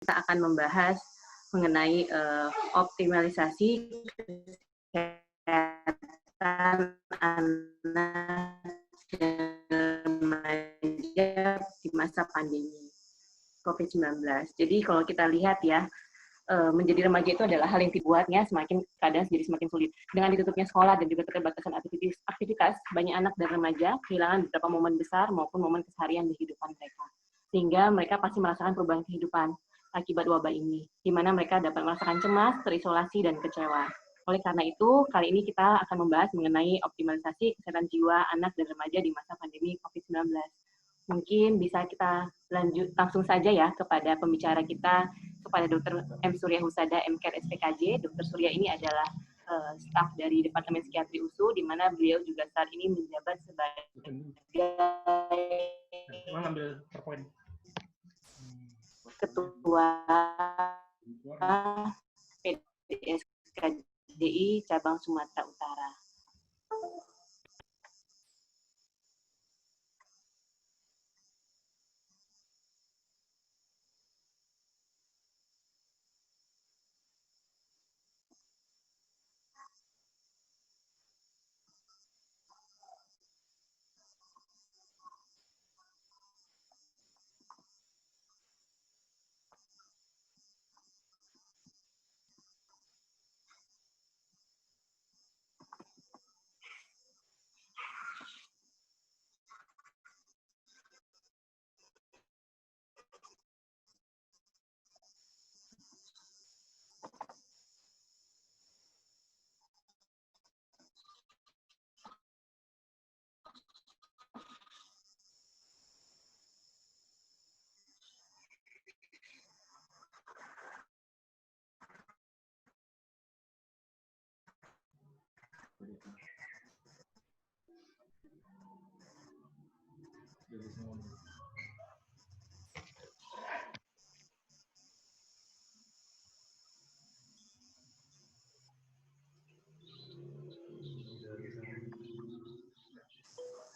kita akan membahas mengenai optimalisasi kesehatan anak dan remaja di masa pandemi COVID-19. Jadi kalau kita lihat ya, menjadi remaja itu adalah hal yang dibuatnya semakin keadaan jadi semakin sulit. Dengan ditutupnya sekolah dan juga keterbatasan aktivitas, banyak anak dan remaja kehilangan beberapa momen besar maupun momen keseharian di kehidupan mereka. Sehingga mereka pasti merasakan perubahan kehidupan akibat wabah ini, di mana mereka dapat merasakan cemas, terisolasi, dan kecewa. Oleh karena itu, kali ini kita akan membahas mengenai optimalisasi kesehatan jiwa anak dan remaja di masa pandemi COVID-19. Mungkin bisa kita lanjut langsung saja ya kepada pembicara kita, kepada Dr. M. Surya Husada, MCAR SPKJ. Dr. Surya ini adalah staf dari Departemen Psikiatri USU, di mana beliau juga saat ini menjabat sebagai Ketua PDSKDI Cabang Sumatera Utara.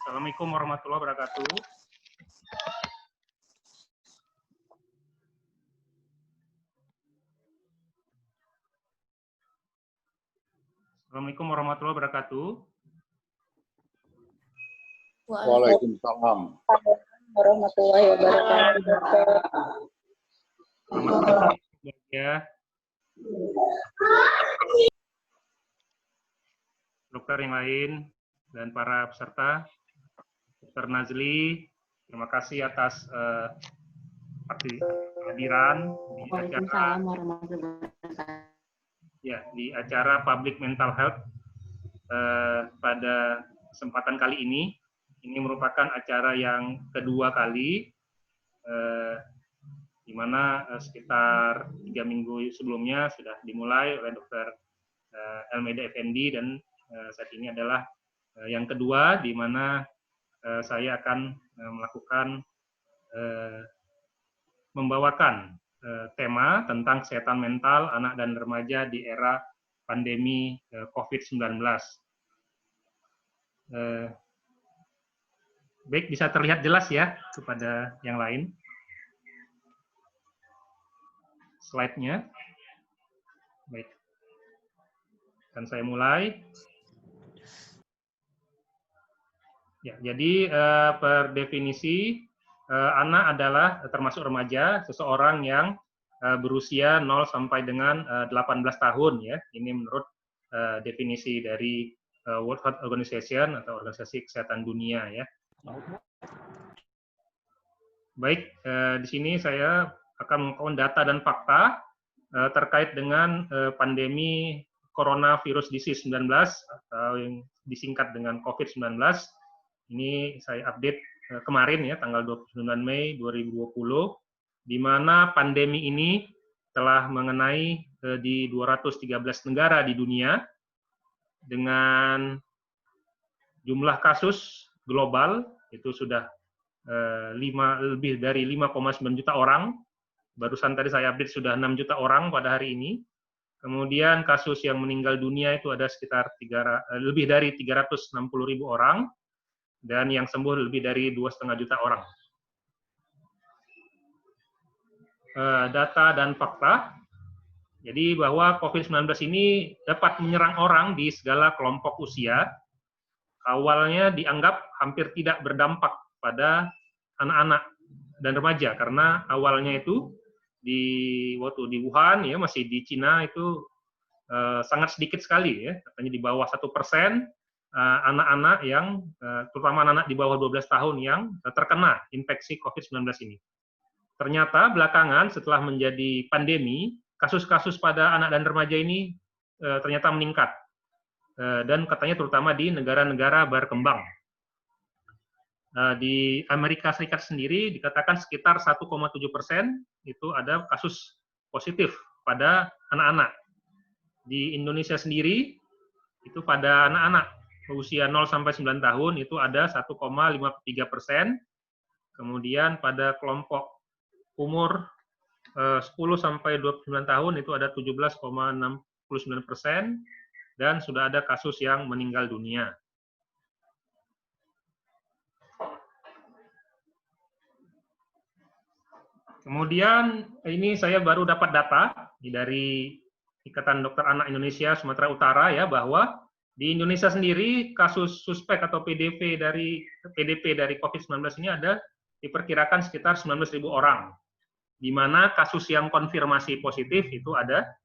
Assalamualaikum warahmatullahi wabarakatuh. Assalamualaikum warahmatullahi wabarakatuh. Waalaikumsalam warahmatullahi wabarakatuh. Selamat pagi ya. Dokter yang lain dan para peserta. Dr. Nazli, terima kasih atas kehadiran di acara Public Mental Health pada kesempatan kali ini. Ini merupakan acara yang kedua kali, di mana sekitar 3 minggu sebelumnya sudah dimulai oleh Dr. Elmeda Effendi, dan saat ini adalah yang kedua, di mana saya akan melakukan membawakan tema tentang kesehatan mental anak dan remaja di era pandemi COVID-19. Baik, bisa terlihat jelas ya kepada yang lain slide-nya. Baik, dan saya mulai. Ya, jadi per definisi anak adalah termasuk remaja, seseorang yang berusia 0 sampai dengan 18 tahun ya. Ini menurut definisi dari World Health Organization atau Organisasi Kesehatan Dunia ya. Baik, di sini saya akan mengungkapkan data dan fakta terkait dengan pandemi coronavirus disease 19 atau yang disingkat dengan COVID-19. Ini saya update kemarin ya, tanggal 29 Mei 2020, di mana pandemi ini telah mengenai di 213 negara di dunia dengan jumlah kasus global itu sudah lebih dari 5,9 juta orang. Barusan tadi saya update sudah 6 juta orang pada hari ini. Kemudian kasus yang meninggal dunia itu ada sekitar lebih dari 360.000 orang. Dan yang sembuh lebih dari 2,5 juta orang. data dan fakta. Jadi bahwa COVID-19 ini dapat menyerang orang di segala kelompok usia. Awalnya dianggap hampir tidak berdampak pada anak-anak dan remaja karena awalnya itu waktu di Wuhan ya masih di Cina itu sangat sedikit sekali ya, katanya di bawah 1% anak-anak yang terutama anak-anak di bawah 12 tahun yang terkena infeksi COVID-19 ini. Ternyata belakangan setelah menjadi pandemi, kasus-kasus pada anak dan remaja ini ternyata meningkat. Dan katanya terutama di negara-negara berkembang. Di Amerika Serikat sendiri dikatakan sekitar 1,7% itu ada kasus positif pada anak-anak. Di Indonesia sendiri itu pada anak-anak usia 0 sampai 9 tahun itu ada 1,53%. Kemudian pada kelompok umur 10 sampai 29 tahun itu ada 17,69%. Dan sudah ada kasus yang meninggal dunia. Kemudian ini saya baru dapat data dari Ikatan Dokter Anak Indonesia Sumatera Utara ya bahwa di Indonesia sendiri kasus suspek atau PDP dari COVID-19 ini ada diperkirakan sekitar 19.000 orang. Di mana kasus yang konfirmasi positif itu ada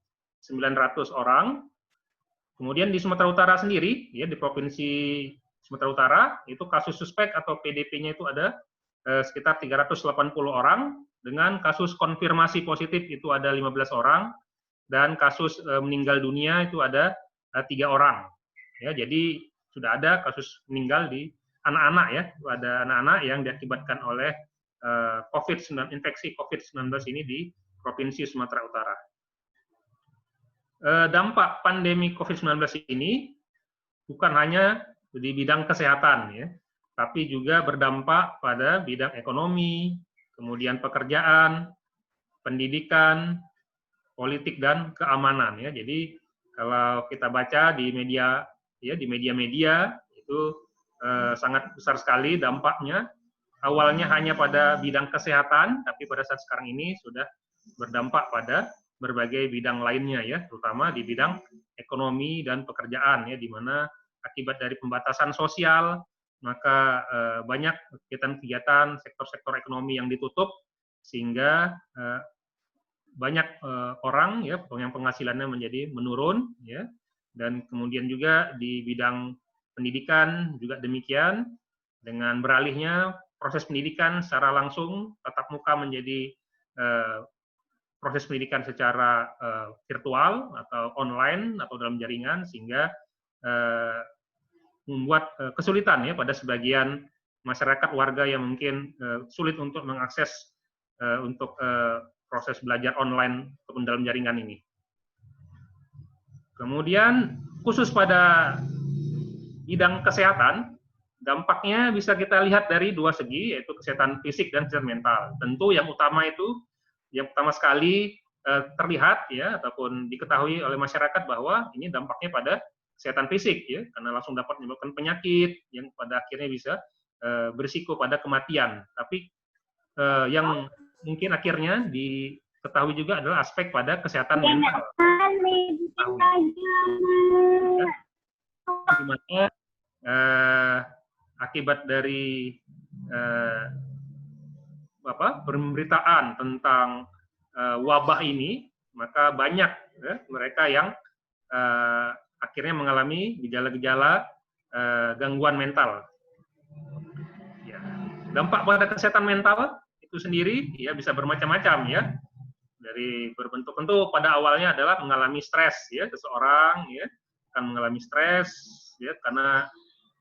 900 orang. Kemudian di Sumatera Utara sendiri, ya di Provinsi Sumatera Utara, itu kasus suspek atau PDP-nya itu ada sekitar 380 orang, dengan kasus konfirmasi positif itu ada 15 orang, dan kasus meninggal dunia itu ada 3 orang. Ya, jadi sudah ada kasus meninggal di anak-anak ya, ada anak-anak yang diakibatkan oleh infeksi COVID-19 ini di Provinsi Sumatera Utara. Dampak pandemi COVID-19 ini bukan hanya di bidang kesehatan, ya, tapi juga berdampak pada bidang ekonomi, kemudian pekerjaan, pendidikan, politik dan keamanan. Ya. Jadi kalau kita baca di media, ya di media-media itu sangat besar sekali dampaknya. Awalnya hanya pada bidang kesehatan, tapi pada saat sekarang ini sudah berdampak pada berbagai bidang lainnya ya, terutama di bidang ekonomi dan pekerjaan ya, di mana akibat dari pembatasan sosial maka banyak kegiatan-kegiatan sektor-sektor ekonomi yang ditutup sehingga banyak orang ya yang penghasilannya menjadi menurun ya, dan kemudian juga di bidang pendidikan juga demikian, dengan beralihnya proses pendidikan secara langsung tatap muka menjadi proses pendidikan secara virtual atau online atau dalam jaringan, sehingga membuat kesulitan ya pada sebagian masyarakat warga yang mungkin sulit untuk mengakses untuk proses belajar online ataupun dalam jaringan ini. Kemudian khusus pada bidang kesehatan, dampaknya bisa kita lihat dari dua segi, yaitu kesehatan fisik dan kesehatan mental. Tentu yang utama sekali terlihat ya ataupun diketahui oleh masyarakat bahwa ini dampaknya pada kesehatan fisik ya, karena langsung dapat menyebabkan penyakit yang pada akhirnya bisa berisiko pada kematian. Tapi yang mungkin akhirnya diketahui juga adalah aspek pada kesehatan mental. Di mana akibat dari pemberitaan tentang wabah ini, maka banyak ya, mereka yang akhirnya mengalami gejala-gejala gangguan mental. Ya. Dampak pada kesehatan mental itu sendiri ya bisa bermacam-macam ya. Dari berbentuk-bentuk pada awalnya adalah mengalami stres ya, seseorang ya akan mengalami stres ya karena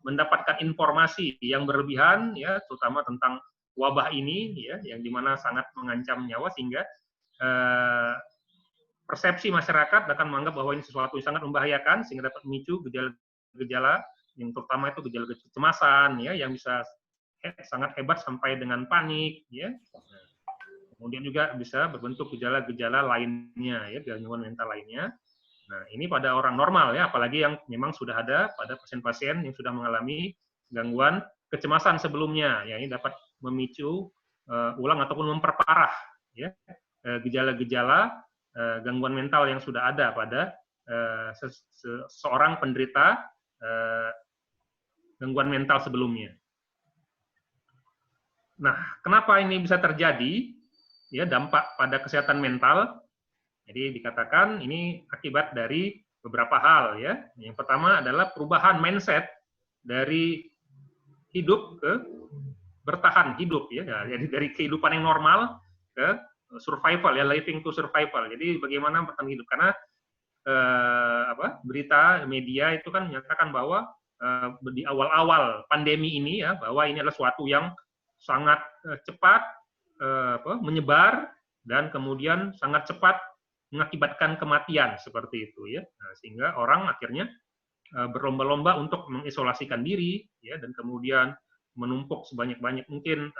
mendapatkan informasi yang berlebihan ya, terutama tentang wabah ini ya, yang dimana sangat mengancam nyawa, sehingga persepsi masyarakat akan menganggap bahwa ini sesuatu yang sangat membahayakan, sehingga dapat memicu gejala-gejala yang terutama itu gejala kecemasan ya, yang bisa sangat hebat sampai dengan panik ya. Kemudian juga bisa berbentuk gejala-gejala lainnya ya, gangguan mental lainnya. Nah, ini pada orang normal ya, apalagi yang memang sudah ada pada pasien-pasien yang sudah mengalami gangguan kecemasan sebelumnya, ya ini dapat memicu ulang ataupun memperparah ya gejala-gejala gangguan mental yang sudah ada pada seorang penderita gangguan mental sebelumnya. Nah, kenapa ini bisa terjadi? Ya, dampak pada kesehatan mental. Jadi dikatakan ini akibat dari beberapa hal ya. Yang pertama adalah perubahan mindset dari hidup ke bertahan hidup ya. Jadi dari kehidupan yang normal ke survival ya, living to survival. Jadi bagaimana bertahan hidup, karena berita media itu kan menyatakan bahwa di awal-awal pandemi ini ya, bahwa ini adalah suatu yang sangat cepat menyebar dan kemudian sangat cepat mengakibatkan kematian seperti itu ya. Nah, sehingga orang akhirnya berlomba-lomba untuk mengisolasikan diri ya, dan kemudian menumpuk sebanyak-banyak mungkin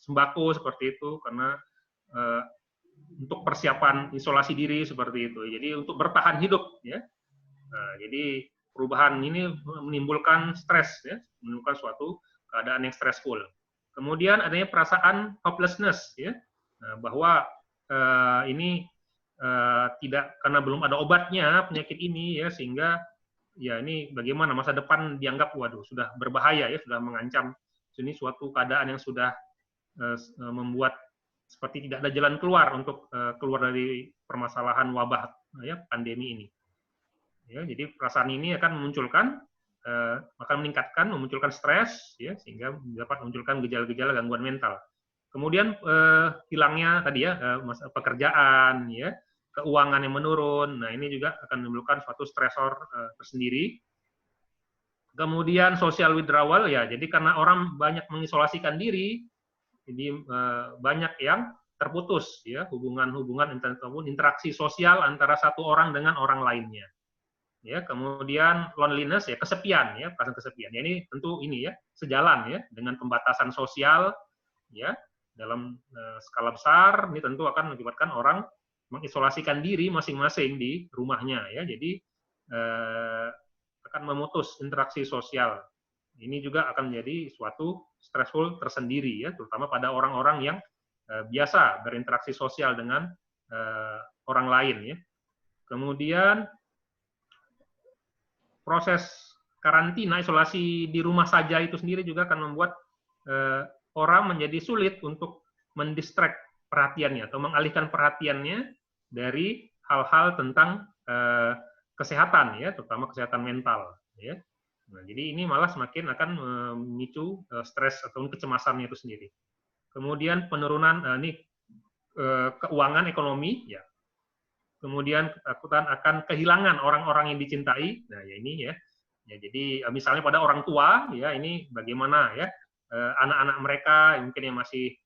sembako seperti itu karena untuk persiapan isolasi diri seperti itu. Jadi untuk bertahan hidup ya. Nah, jadi perubahan ini menimbulkan stres ya, menimbulkan suatu keadaan yang stressful. Kemudian adanya perasaan hopelessness ya, bahwa ini tidak, karena belum ada obatnya penyakit ini ya, sehingga ya ini bagaimana masa depan dianggap waduh sudah berbahaya ya, sudah mengancam. Ini suatu keadaan yang sudah membuat seperti tidak ada jalan keluar untuk keluar dari permasalahan wabah ya, pandemi ini. Ya, jadi perasaan ini akan memunculkan stres ya, sehingga dapat memunculkan gejala-gejala gangguan mental. Kemudian hilangnya tadi ya pekerjaan ya, keuangan yang menurun. Nah, ini juga akan menimbulkan suatu stresor tersendiri. Kemudian social withdrawal ya, jadi karena orang banyak mengisolasikan diri, jadi banyak yang terputus ya hubungan-hubungan ataupun interaksi sosial antara satu orang dengan orang lainnya. Ya, kemudian loneliness ya, kesepian ya, perasaan kesepian. Ya, ini tentu ini ya sejalan ya dengan pembatasan sosial ya dalam skala besar. Ini tentu akan mengakibatkan orang mengisolasikan diri masing-masing di rumahnya ya. Jadi akan memutus interaksi sosial. Ini juga akan menjadi suatu stressful tersendiri ya, terutama pada orang-orang yang biasa berinteraksi sosial dengan orang lain ya. Kemudian proses karantina, isolasi di rumah saja itu sendiri juga akan membuat orang menjadi sulit untuk mendistract perhatiannya atau mengalihkan perhatiannya dari hal-hal tentang kesehatan ya, terutama kesehatan mental ya. Nah, jadi ini malah semakin akan memicu stres atau kecemasannya itu sendiri. Kemudian penurunan keuangan ekonomi ya. Kemudian ketakutan akan kehilangan orang-orang yang dicintai. Nah, ya ini ya. Ya, jadi misalnya pada orang tua ya, ini bagaimana ya anak-anak mereka mungkin yang masih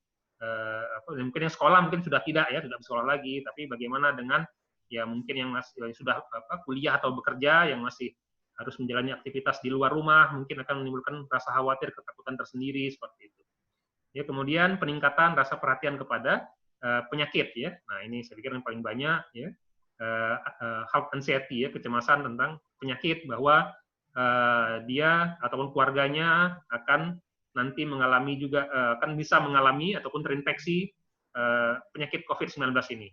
mungkin yang sekolah mungkin sudah tidak ya, tidak bersekolah lagi, tapi bagaimana dengan ya mungkin yang masih sudah kuliah atau bekerja yang masih harus menjalani aktivitas di luar rumah, mungkin akan menimbulkan rasa khawatir, ketakutan tersendiri seperti itu. Ya, kemudian peningkatan rasa perhatian kepada penyakit ya. Nah, ini saya pikir yang paling banyak ya. Health anxiety ya, kecemasan tentang penyakit, bahwa dia ataupun keluarganya akan nanti mengalami juga akan bisa mengalami ataupun terinfeksi penyakit COVID-19 ini.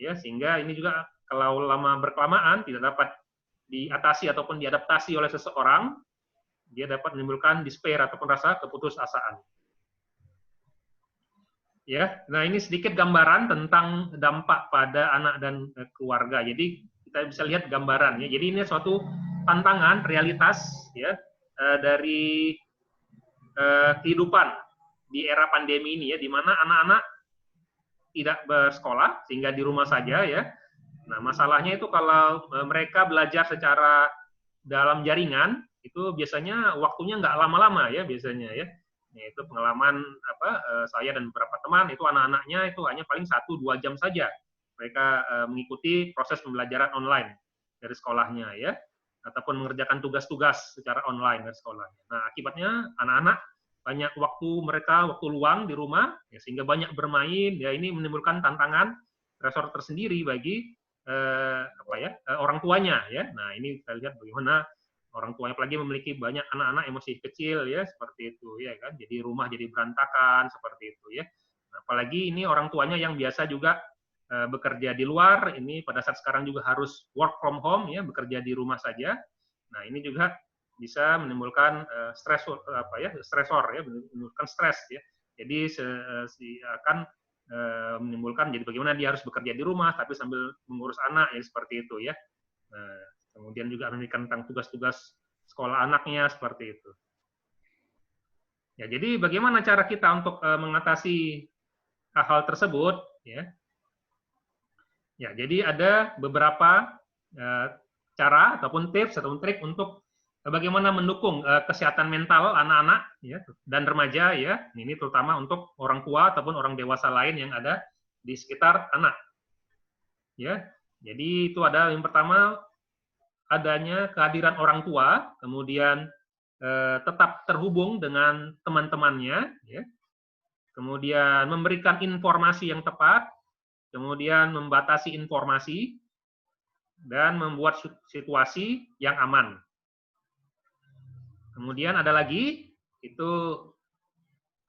Ya, sehingga ini juga kalau lama berkelamaan tidak dapat diatasi ataupun diadaptasi oleh seseorang, dia dapat menimbulkan despair ataupun rasa keputusasaan. Ya, nah ini sedikit gambaran tentang dampak pada anak dan keluarga. Jadi kita bisa lihat gambaran ya. Jadi ini suatu tantangan realitas ya dari kehidupan di era pandemi ini ya, di mana anak-anak tidak bersekolah sehingga di rumah saja ya. Nah, masalahnya itu kalau mereka belajar secara dalam jaringan, itu biasanya waktunya nggak lama-lama ya biasanya ya. Nah, itu pengalaman saya dan beberapa teman, itu anak-anaknya itu hanya paling 1-2 jam saja mereka mengikuti proses pembelajaran online dari sekolahnya ya, ataupun mengerjakan tugas-tugas secara online dari sekolahnya. Nah, akibatnya anak-anak banyak waktu luang di rumah ya, sehingga banyak bermain ya, ini menimbulkan tantangan stresor tersendiri bagi orang tuanya ya. Nah, ini kita lihat bagaimana orang tuanya apalagi memiliki banyak anak-anak yang masih kecil ya, seperti itu ya kan. Jadi rumah jadi berantakan seperti itu ya. Apalagi ini orang tuanya yang biasa juga bekerja di luar, ini pada saat sekarang juga harus work from home, ya, bekerja di rumah saja. Nah, ini juga bisa menimbulkan stresor, ya, menimbulkan stres, ya. Jadi akan menimbulkan, jadi bagaimana dia harus bekerja di rumah tapi sambil mengurus anak, ya, seperti itu, ya. Nah, kemudian juga memikirkan tentang tugas-tugas sekolah anaknya, seperti itu. Ya, jadi bagaimana cara kita untuk mengatasi hal-hal tersebut, ya? Ya, jadi ada beberapa cara ataupun tips ataupun trik untuk bagaimana mendukung kesehatan mental anak-anak, ya, dan remaja, ya. Ini terutama untuk orang tua ataupun orang dewasa lain yang ada di sekitar anak. Ya. Jadi itu ada yang pertama, adanya kehadiran orang tua, kemudian tetap terhubung dengan teman-temannya, ya. Kemudian memberikan informasi yang tepat, kemudian membatasi informasi, dan membuat situasi yang aman. Kemudian ada lagi, itu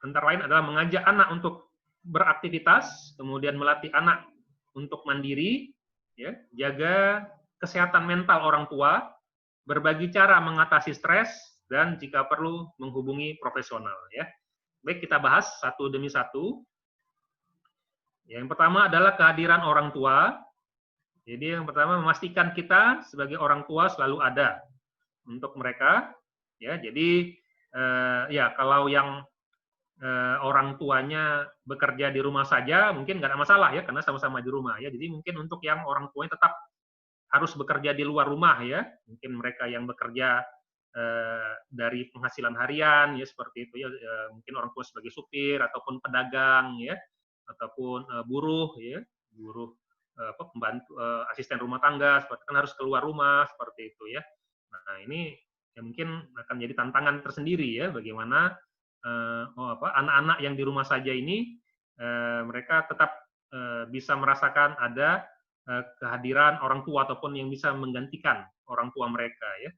antara lain adalah mengajak anak untuk beraktivitas, kemudian melatih anak untuk mandiri, ya, jaga kesehatan mental orang tua, berbagi cara mengatasi stres, dan jika perlu menghubungi profesional, ya. Baik, kita bahas satu demi satu. Yang pertama adalah kehadiran orang tua. Jadi yang pertama, memastikan kita sebagai orang tua selalu ada untuk mereka, ya. Jadi ya, kalau yang orang tuanya bekerja di rumah saja mungkin nggak ada masalah, ya, karena sama-sama di rumah, ya. Jadi mungkin untuk yang orang tuanya tetap harus bekerja di luar rumah, ya. Mungkin mereka yang bekerja dari penghasilan harian, ya, seperti itu, ya. Mungkin orang tua sebagai supir ataupun pedagang, ya, ataupun buruh, ya, buruh pembantu, asisten rumah tangga, seperti kan harus keluar rumah, seperti itu, ya. Nah, ini ya mungkin akan jadi tantangan tersendiri, ya, bagaimana anak-anak yang di rumah saja ini mereka tetap bisa merasakan ada kehadiran orang tua ataupun yang bisa menggantikan orang tua mereka, ya.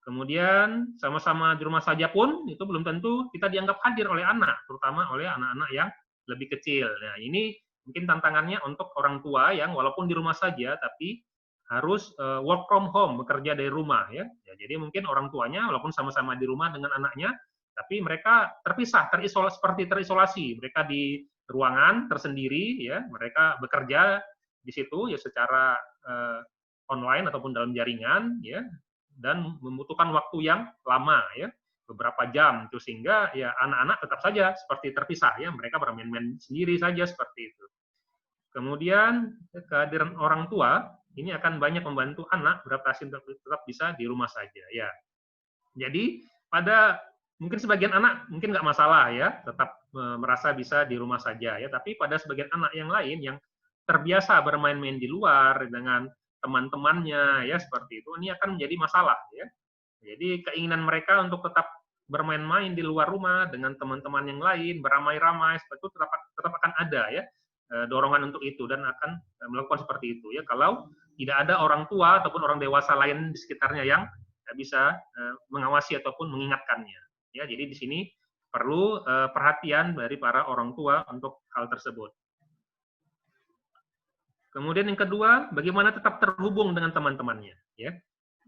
Kemudian sama-sama di rumah saja pun itu belum tentu kita dianggap hadir oleh anak, terutama oleh anak-anak yang lebih kecil. Nah, ini mungkin tantangannya untuk orang tua yang walaupun di rumah saja tapi harus work from home, bekerja dari rumah, ya. Ya, jadi mungkin orang tuanya walaupun sama-sama di rumah dengan anaknya, tapi mereka terpisah, terisolasi. Mereka di ruangan tersendiri, ya. Mereka bekerja di situ, ya, secara online ataupun dalam jaringan, ya, dan membutuhkan waktu yang lama, ya, beberapa jam, itu sehingga ya anak-anak tetap saja seperti terpisah, ya, mereka bermain-main sendiri saja seperti itu. Kemudian kehadiran orang tua ini akan banyak membantu anak beradaptasi tetap bisa di rumah saja, ya. Jadi mungkin sebagian anak mungkin nggak masalah, ya, tetap merasa bisa di rumah saja, ya, tapi pada sebagian anak yang lain yang terbiasa bermain-main di luar dengan teman-temannya, ya, seperti itu, ini akan menjadi masalah, ya. Jadi keinginan mereka untuk tetap bermain-main di luar rumah dengan teman-teman yang lain, beramai-ramai, seperti itu tetap akan ada, ya, dorongan untuk itu, dan akan melakukan seperti itu, ya, kalau tidak ada orang tua ataupun orang dewasa lain di sekitarnya yang bisa mengawasi ataupun mengingatkannya, ya. Jadi di sini perlu perhatian dari para orang tua untuk hal tersebut. Kemudian yang kedua, bagaimana tetap terhubung dengan teman-temannya, ya.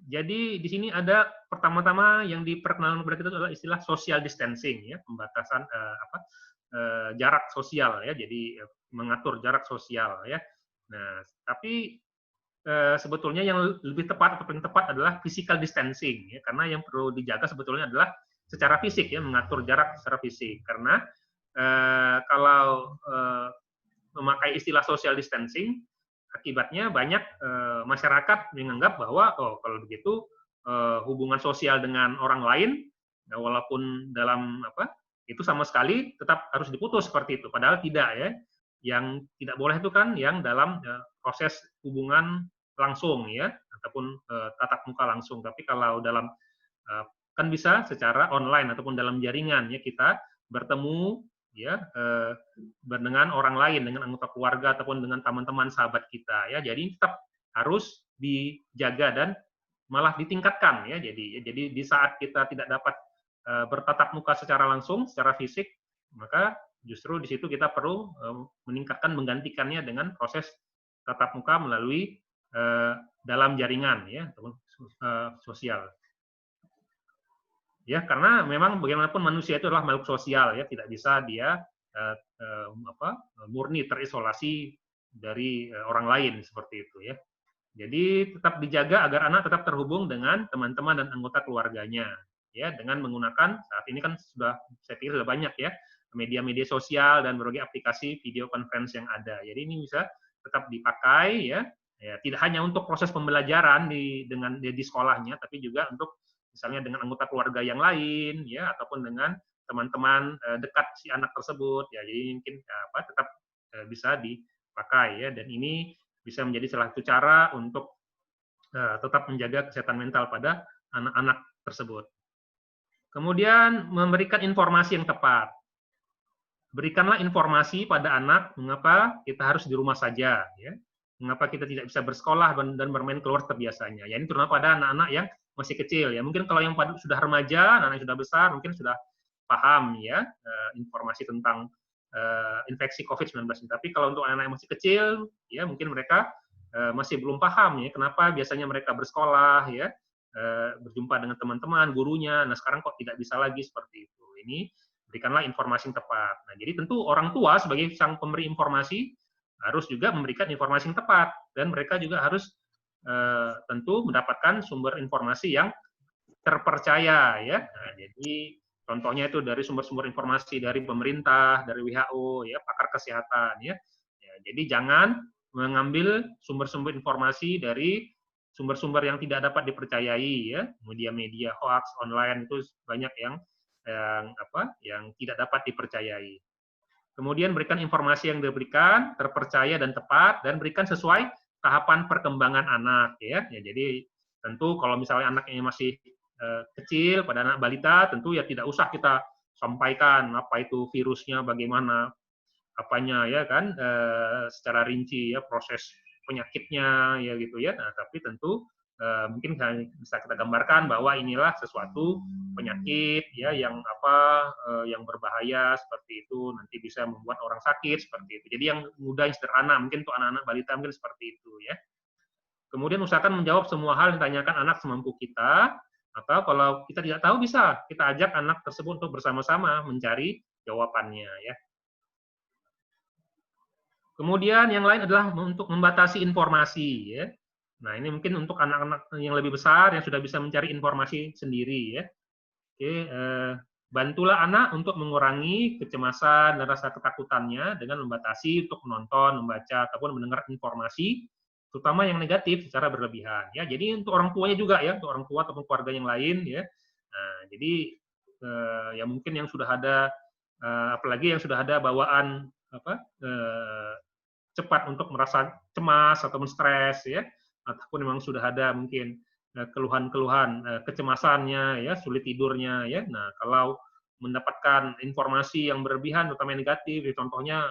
Jadi di sini ada pertama-tama yang diperkenalkan kepada kita adalah istilah social distancing, ya, pembatasan jarak sosial, ya. Jadi mengatur jarak sosial, ya. Nah, tapi sebetulnya yang lebih tepat atau paling tepat adalah physical distancing, ya, karena yang perlu dijaga sebetulnya adalah secara fisik, ya, mengatur jarak secara fisik. Karena kalau memakai istilah social distancing, akibatnya banyak masyarakat menganggap bahwa kalau begitu hubungan sosial dengan orang lain, ya, walaupun dalam itu sama sekali tetap harus diputus seperti itu. Padahal tidak, ya. Yang tidak boleh itu kan yang dalam proses hubungan langsung, ya, ataupun tatap muka langsung. Tapi kalau dalam kan bisa secara online ataupun dalam jaringan, ya, kita bertemu, ya, dengan orang lain, dengan anggota keluarga ataupun dengan teman-teman sahabat kita, ya. Jadi tetap harus dijaga dan malah ditingkatkan, ya. Jadi di saat kita tidak dapat bertatap muka secara langsung, secara fisik, maka justru di situ kita perlu meningkatkan, menggantikannya dengan proses tatap muka melalui dalam jaringan ya, ataupun sosial. Ya, karena memang bagaimanapun manusia itu adalah makhluk sosial ya, tidak bisa dia murni terisolasi dari orang lain seperti itu ya. Jadi tetap dijaga agar anak tetap terhubung dengan teman-teman dan anggota keluarganya ya, dengan menggunakan saat ini kan sudah, saya pikir sudah banyak ya media-media sosial dan berbagai aplikasi video conference yang ada. Jadi ini bisa tetap dipakai ya, tidak hanya untuk proses pembelajaran di sekolahnya, tapi juga untuk misalnya dengan anggota keluarga yang lain ya, ataupun dengan teman-teman dekat si anak tersebut ya. Jadi mungkin tetap bisa dipakai ya, dan ini bisa menjadi salah satu cara untuk tetap menjaga kesehatan mental pada anak-anak tersebut. Kemudian memberikan informasi yang tepat. Berikanlah informasi pada anak mengapa kita harus di rumah saja ya. Mengapa kita tidak bisa bersekolah dan bermain keluar terbiasanya. Ya, ini terutama pada anak-anak yang masih kecil ya. Mungkin kalau yang sudah remaja, anak yang sudah besar mungkin sudah paham ya informasi tentang infeksi COVID-19. Tapi kalau untuk anak-anak yang masih kecil ya mungkin mereka masih belum paham ya kenapa biasanya mereka bersekolah ya, berjumpa dengan teman-teman, gurunya. Nah, sekarang kok tidak bisa lagi seperti itu. Ini berikanlah informasi yang tepat. Nah, jadi tentu orang tua sebagai sang pemberi informasi harus juga memberikan informasi yang tepat, dan mereka juga harus tentu mendapatkan sumber informasi yang terpercaya ya. Nah, jadi contohnya itu dari sumber-sumber informasi dari pemerintah, dari WHO ya, pakar kesehatan ya. Jadi jangan mengambil sumber-sumber informasi dari sumber-sumber yang tidak dapat dipercayai ya, media-media hoax online itu banyak yang tidak dapat dipercayai. Kemudian berikan informasi yang diberikan terpercaya dan tepat, dan berikan sesuai tahapan perkembangan anak ya. Jadi tentu kalau misalnya anaknya masih kecil, pada anak balita, tentu ya tidak usah kita sampaikan apa itu virusnya, bagaimana apanya ya kan, secara rinci ya proses penyakitnya ya gitu ya. Nah, tapi tentu mungkin bisa kita gambarkan bahwa inilah sesuatu penyakit ya yang yang berbahaya seperti itu, nanti bisa membuat orang sakit seperti itu. Jadi yang mudah, yang sederhana, mungkin untuk anak-anak balita mungkin seperti itu ya. Kemudian usahakan menjawab semua hal yang ditanyakan anak semampu kita, atau kalau kita tidak tahu bisa kita ajak anak tersebut untuk bersama-sama mencari jawabannya ya. Kemudian yang lain adalah untuk membatasi informasi ya. Nah, ini mungkin untuk anak-anak yang lebih besar yang sudah bisa mencari informasi sendiri ya. Oke, bantulah anak untuk mengurangi kecemasan dan rasa ketakutannya dengan membatasi untuk menonton, membaca ataupun mendengar informasi, terutama yang negatif secara berlebihan ya. Jadi untuk orang tuanya juga ya, untuk orang tua ataupun keluarga yang lain ya. Nah, jadi ya mungkin yang sudah ada apalagi yang sudah ada bawaan cepat untuk merasa cemas ataupun stres ya, ataupun memang sudah ada mungkin keluhan-keluhan kecemasannya ya, sulit tidurnya ya. Nah, kalau mendapatkan informasi yang berlebihan terutama yang negatif, contohnya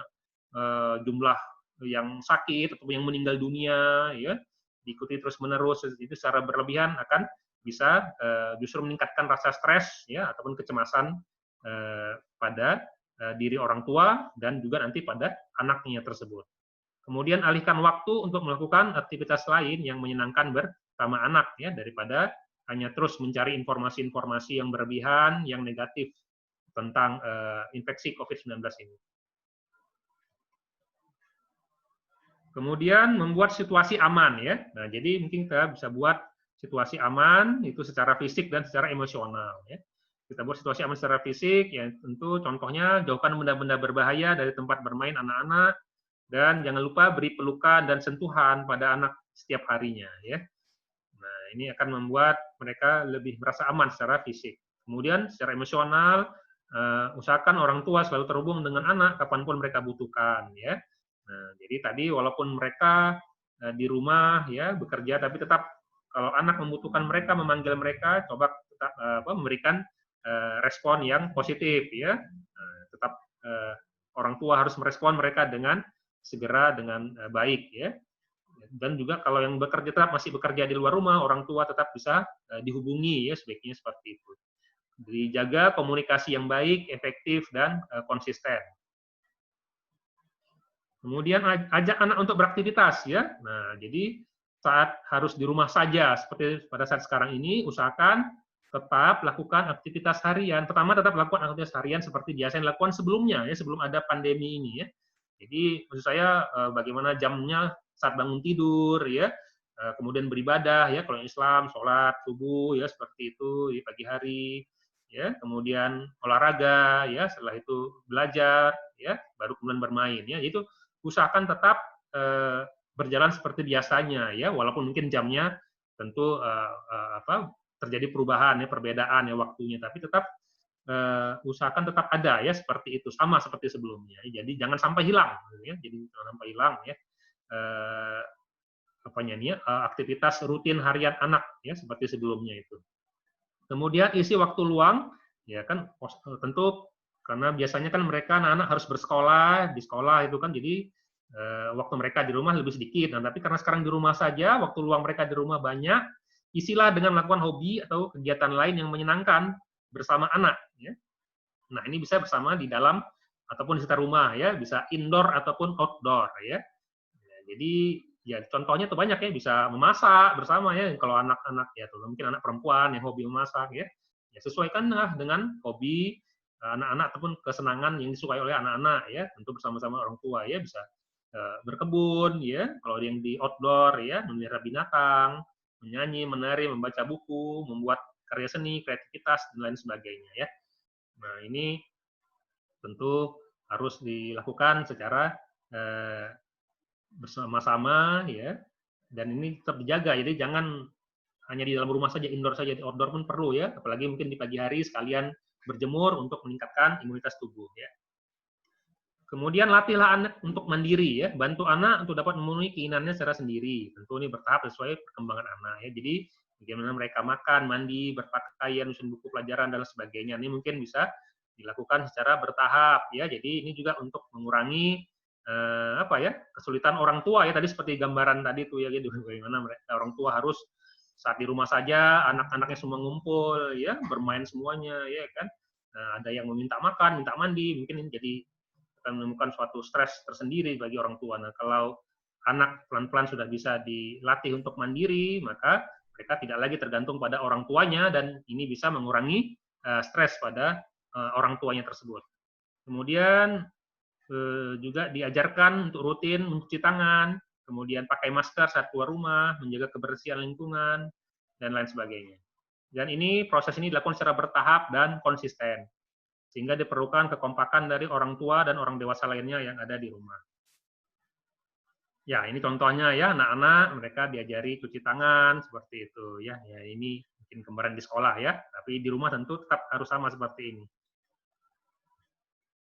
jumlah yang sakit atau yang meninggal dunia ya, diikuti terus-menerus, itu secara berlebihan akan bisa justru meningkatkan rasa stres ya ataupun kecemasan pada diri orang tua dan juga nanti pada anaknya tersebut. Kemudian alihkan waktu untuk melakukan aktivitas lain yang menyenangkan bersama anak ya, daripada hanya terus mencari informasi-informasi yang berlebihan, yang negatif tentang infeksi COVID-19 ini. Kemudian membuat situasi aman ya. Nah, jadi mungkin kita bisa buat situasi aman itu secara fisik dan secara emosional ya. Kita buat situasi aman secara fisik ya, tentu contohnya jauhkan benda-benda berbahaya dari tempat bermain anak-anak, dan jangan lupa beri pelukan dan sentuhan pada anak setiap harinya ya. Nah, ini akan membuat mereka lebih merasa aman secara fisik. Kemudian secara emosional, usahakan orang tua selalu terhubung dengan anak kapanpun mereka butuhkan ya. Nah, jadi tadi walaupun mereka di rumah ya bekerja, tapi tetap kalau anak membutuhkan mereka, memanggil mereka, coba tetap memberikan respon yang positif ya. Nah, tetap orang tua harus merespon mereka dengan segera, dengan baik ya. Dan juga kalau yang bekerja tetap masih bekerja di luar rumah, orang tua tetap bisa dihubungi ya, sebaiknya seperti itu. Dijaga komunikasi yang baik, efektif dan konsisten. Kemudian ajak anak untuk beraktivitas ya. Nah, jadi saat harus di rumah saja seperti pada saat sekarang ini, usahakan tetap lakukan aktivitas harian. Pertama, tetap lakukan aktivitas harian seperti biasa yang dilakukan sebelumnya ya, sebelum ada pandemi ini ya. Jadi maksud saya bagaimana jamnya saat bangun tidur ya, kemudian beribadah ya, kalau Islam sholat subuh ya seperti itu di pagi hari ya, kemudian olahraga ya, setelah itu belajar ya, baru kemudian bermain ya. Itu usahakan tetap berjalan seperti biasanya ya, walaupun mungkin jamnya tentu terjadi perubahan ya, perbedaan ya waktunya, tapi tetap usahakan tetap ada ya seperti itu, sama seperti sebelumnya. Jadi jangan sampai hilang ya, jadi jangan sampai hilang ya aktivitas rutin harian anak ya seperti sebelumnya itu. Kemudian isi waktu luang ya kan tentu karena biasanya kan mereka anak-anak harus bersekolah di sekolah itu kan, jadi waktu mereka di rumah lebih sedikit. Nah, tapi karena sekarang di rumah saja, waktu luang mereka di rumah banyak, isilah dengan melakukan hobi atau kegiatan lain yang menyenangkan bersama anak. Ya. Nah, ini bisa bersama di dalam ataupun di sekitar rumah, ya, bisa indoor ataupun outdoor. Ya. Nah, jadi ya contohnya tuh banyak ya, bisa memasak bersama ya, kalau anak-anak ya tuh mungkin anak perempuan yang hobi memasak ya, ya sesuaikanlah dengan hobi anak-anak ataupun kesenangan yang disukai oleh anak-anak ya, tentu bersama-sama orang tua ya, bisa berkebun ya, kalau yang di outdoor ya, memelihara binatang, menyanyi, menari, membaca buku, membuat karya seni, kreativitas dan lain sebagainya ya. Nah, ini tentu harus dilakukan secara bersama-sama ya, dan ini tetap dijaga, jadi jangan hanya di dalam rumah saja, indoor saja, di outdoor pun perlu ya, apalagi mungkin di pagi hari sekalian berjemur untuk meningkatkan imunitas tubuh ya. Kemudian latihlah anak untuk mandiri ya, bantu anak untuk dapat memenuhi keinginannya secara sendiri. Tentu ini bertahap sesuai perkembangan anak ya. Jadi bagaimana mereka makan, mandi, berpakaian, menyusun buku pelajaran dan sebagainya. Ini mungkin bisa dilakukan secara bertahap ya. Jadi ini juga untuk mengurangi kesulitan orang tua ya. Tadi seperti gambaran tadi tuh ya, gitu. Bagaimana mereka orang tua harus saat di rumah saja anak-anaknya semua ngumpul ya, bermain semuanya ya kan. Nah, ada yang meminta makan, minta mandi, mungkin ini jadi akan menemukan suatu stres tersendiri bagi orang tua. Nah, kalau anak pelan-pelan sudah bisa dilatih untuk mandiri, maka mereka tidak lagi tergantung pada orang tuanya, dan ini bisa mengurangi stres pada orang tuanya tersebut. Kemudian juga diajarkan untuk rutin mencuci tangan, kemudian pakai masker saat keluar rumah, menjaga kebersihan lingkungan, dan lain sebagainya. Dan ini proses ini dilakukan secara bertahap dan konsisten, sehingga diperlukan kekompakan dari orang tua dan orang dewasa lainnya yang ada di rumah. Ya, ini contohnya ya, anak-anak mereka diajari cuci tangan seperti itu ya. Ya, ini mungkin gambaran di sekolah ya, tapi di rumah tentu tetap harus sama seperti ini.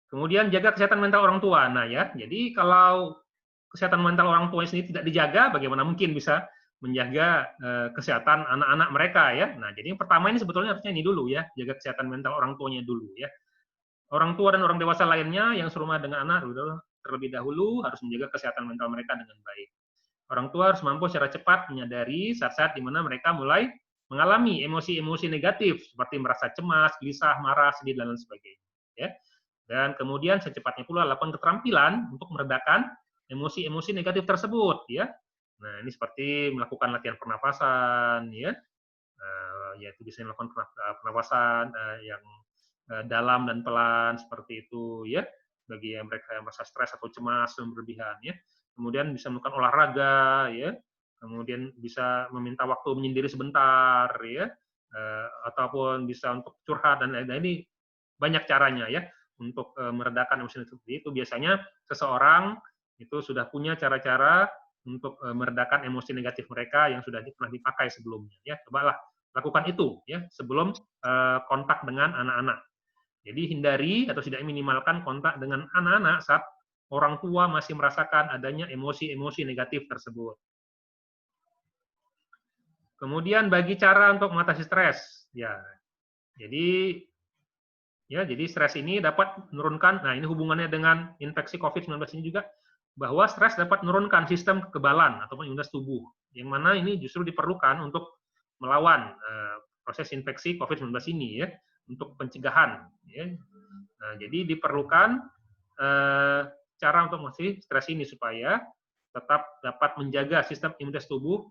Kemudian jaga kesehatan mental orang tua. Nah ya, jadi kalau kesehatan mental orang tua sendiri tidak dijaga, bagaimana mungkin bisa menjaga kesehatan anak-anak mereka ya. Nah, jadi yang pertama ini sebetulnya harusnya ini dulu ya, jaga kesehatan mental orang tuanya dulu ya. Orang tua dan orang dewasa lainnya yang serumah dengan anak terlebih dahulu harus menjaga kesehatan mental mereka dengan baik. Orang tua harus mampu secara cepat menyadari saat-saat di mana mereka mulai mengalami emosi-emosi negatif seperti merasa cemas, gelisah, marah, sedih, dan lain sebagainya. Ya. Dan kemudian secepatnya pula lakukan keterampilan untuk meredakan emosi-emosi negatif tersebut. Ya. Nah, ini seperti melakukan latihan pernapasan, ya, yaitu bisa melakukan pernapasan yang dalam dan pelan seperti itu ya, bagi yang mereka yang merasa stres atau cemas yang berlebihan ya. Kemudian bisa melakukan olahraga ya, kemudian bisa meminta waktu menyendiri sebentar ya, ataupun bisa untuk curhat dan lain-lain. Ini banyak caranya ya untuk meredakan emosi seperti itu. Biasanya seseorang itu sudah punya cara-cara untuk meredakan emosi negatif mereka yang sudah pernah dipakai sebelumnya ya. Cobalah lakukan itu ya sebelum kontak dengan anak-anak. Jadi hindari atau tidak minimalkan kontak dengan anak-anak saat orang tua masih merasakan adanya emosi-emosi negatif tersebut. Kemudian bagi cara untuk mengatasi stres, ya. Jadi stres ini dapat menurunkan, nah ini hubungannya dengan infeksi COVID-19 ini juga, bahwa stres dapat menurunkan sistem kekebalan ataupun imunitas tubuh, yang mana ini justru diperlukan untuk melawan proses infeksi COVID-19 ini ya, untuk pencegahan. Ya. Nah, jadi diperlukan cara untuk mengatasi stres ini supaya tetap dapat menjaga sistem imunitas tubuh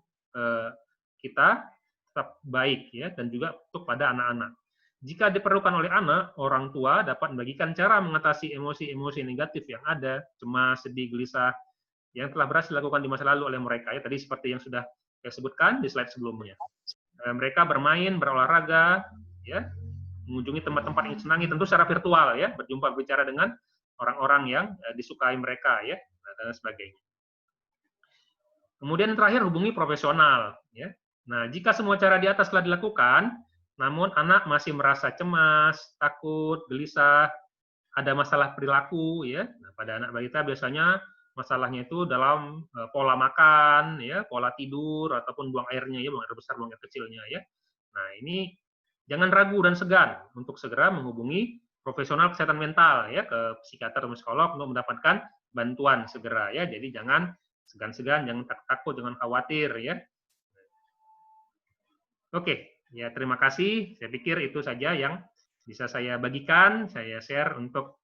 kita tetap baik ya, dan juga untuk pada anak-anak. Jika diperlukan oleh anak, orang tua dapat membagikan cara mengatasi emosi-emosi negatif yang ada, cemas, sedih, gelisah, yang telah berhasil dilakukan di masa lalu oleh mereka. Ya, tadi seperti yang sudah saya sebutkan di slide sebelumnya. Mereka bermain, berolahraga, ya, mengunjungi tempat-tempat yang disenangi, tentu secara virtual, ya, berjumpa berbicara dengan orang-orang yang disukai mereka, ya, dan sebagainya. Kemudian terakhir hubungi profesional, ya. Nah, jika semua cara di atas telah dilakukan, namun anak masih merasa cemas, takut, gelisah, ada masalah perilaku, ya. Nah, pada anak balita biasanya masalahnya itu dalam pola makan, ya, pola tidur, ataupun buang airnya, ya, buang air besar, buang air kecilnya, ya. Nah, ini jangan ragu dan segan untuk segera menghubungi profesional kesehatan mental, ya, ke psikiater atau psikolog untuk mendapatkan bantuan segera, ya. Jadi jangan segan-segan, jangan takut, jangan khawatir, ya. Oke, ya, terima kasih. Saya pikir itu saja yang bisa saya bagikan, saya share untuk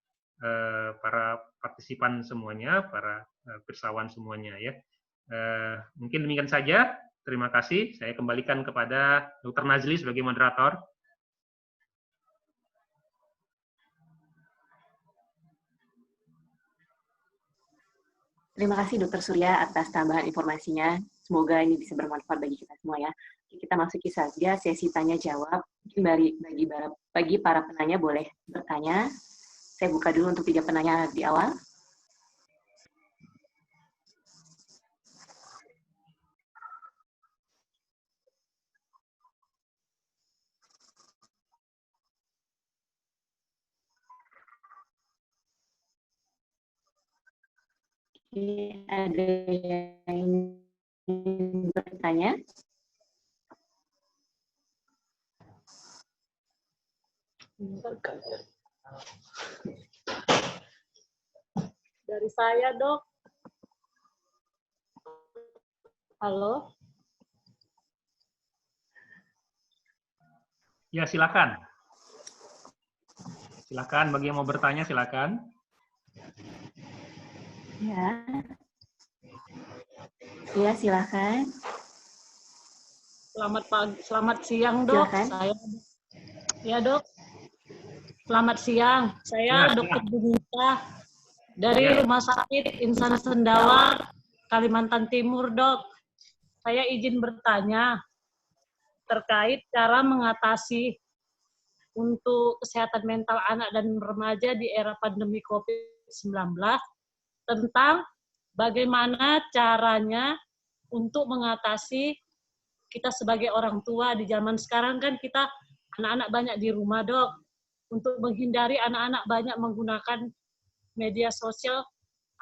para partisipan semuanya, para pirsawan semuanya, ya. Mungkin demikian saja. Terima kasih. Saya kembalikan kepada Dr. Nazli sebagai moderator. Terima kasih Dr. Surya atas tambahan informasinya. Semoga ini bisa bermanfaat bagi kita semua ya. Kita masuki saja sesi tanya jawab. Mungkin bagi para penanya boleh bertanya. Saya buka dulu untuk 3 penanya di awal. Oke, ada yang ingin bertanya? Dari saya, Dok. Halo? Ya, silakan. Silakan, bagi yang mau bertanya, silakan. Ya. Ya, silakan. Selamat siang, Dok. Silakan. Ya, Dok. Selamat siang. Saya Ya, Dr. Bunita dari Rumah Sakit Insan Sendawa, Kalimantan Timur, Dok. Saya izin bertanya terkait cara mengatasi untuk kesehatan mental anak dan remaja di era pandemi COVID-19 tentang bagaimana caranya untuk mengatasi kita sebagai orang tua di zaman sekarang kan kita anak-anak banyak di rumah, Dok. Untuk menghindari anak-anak banyak menggunakan media sosial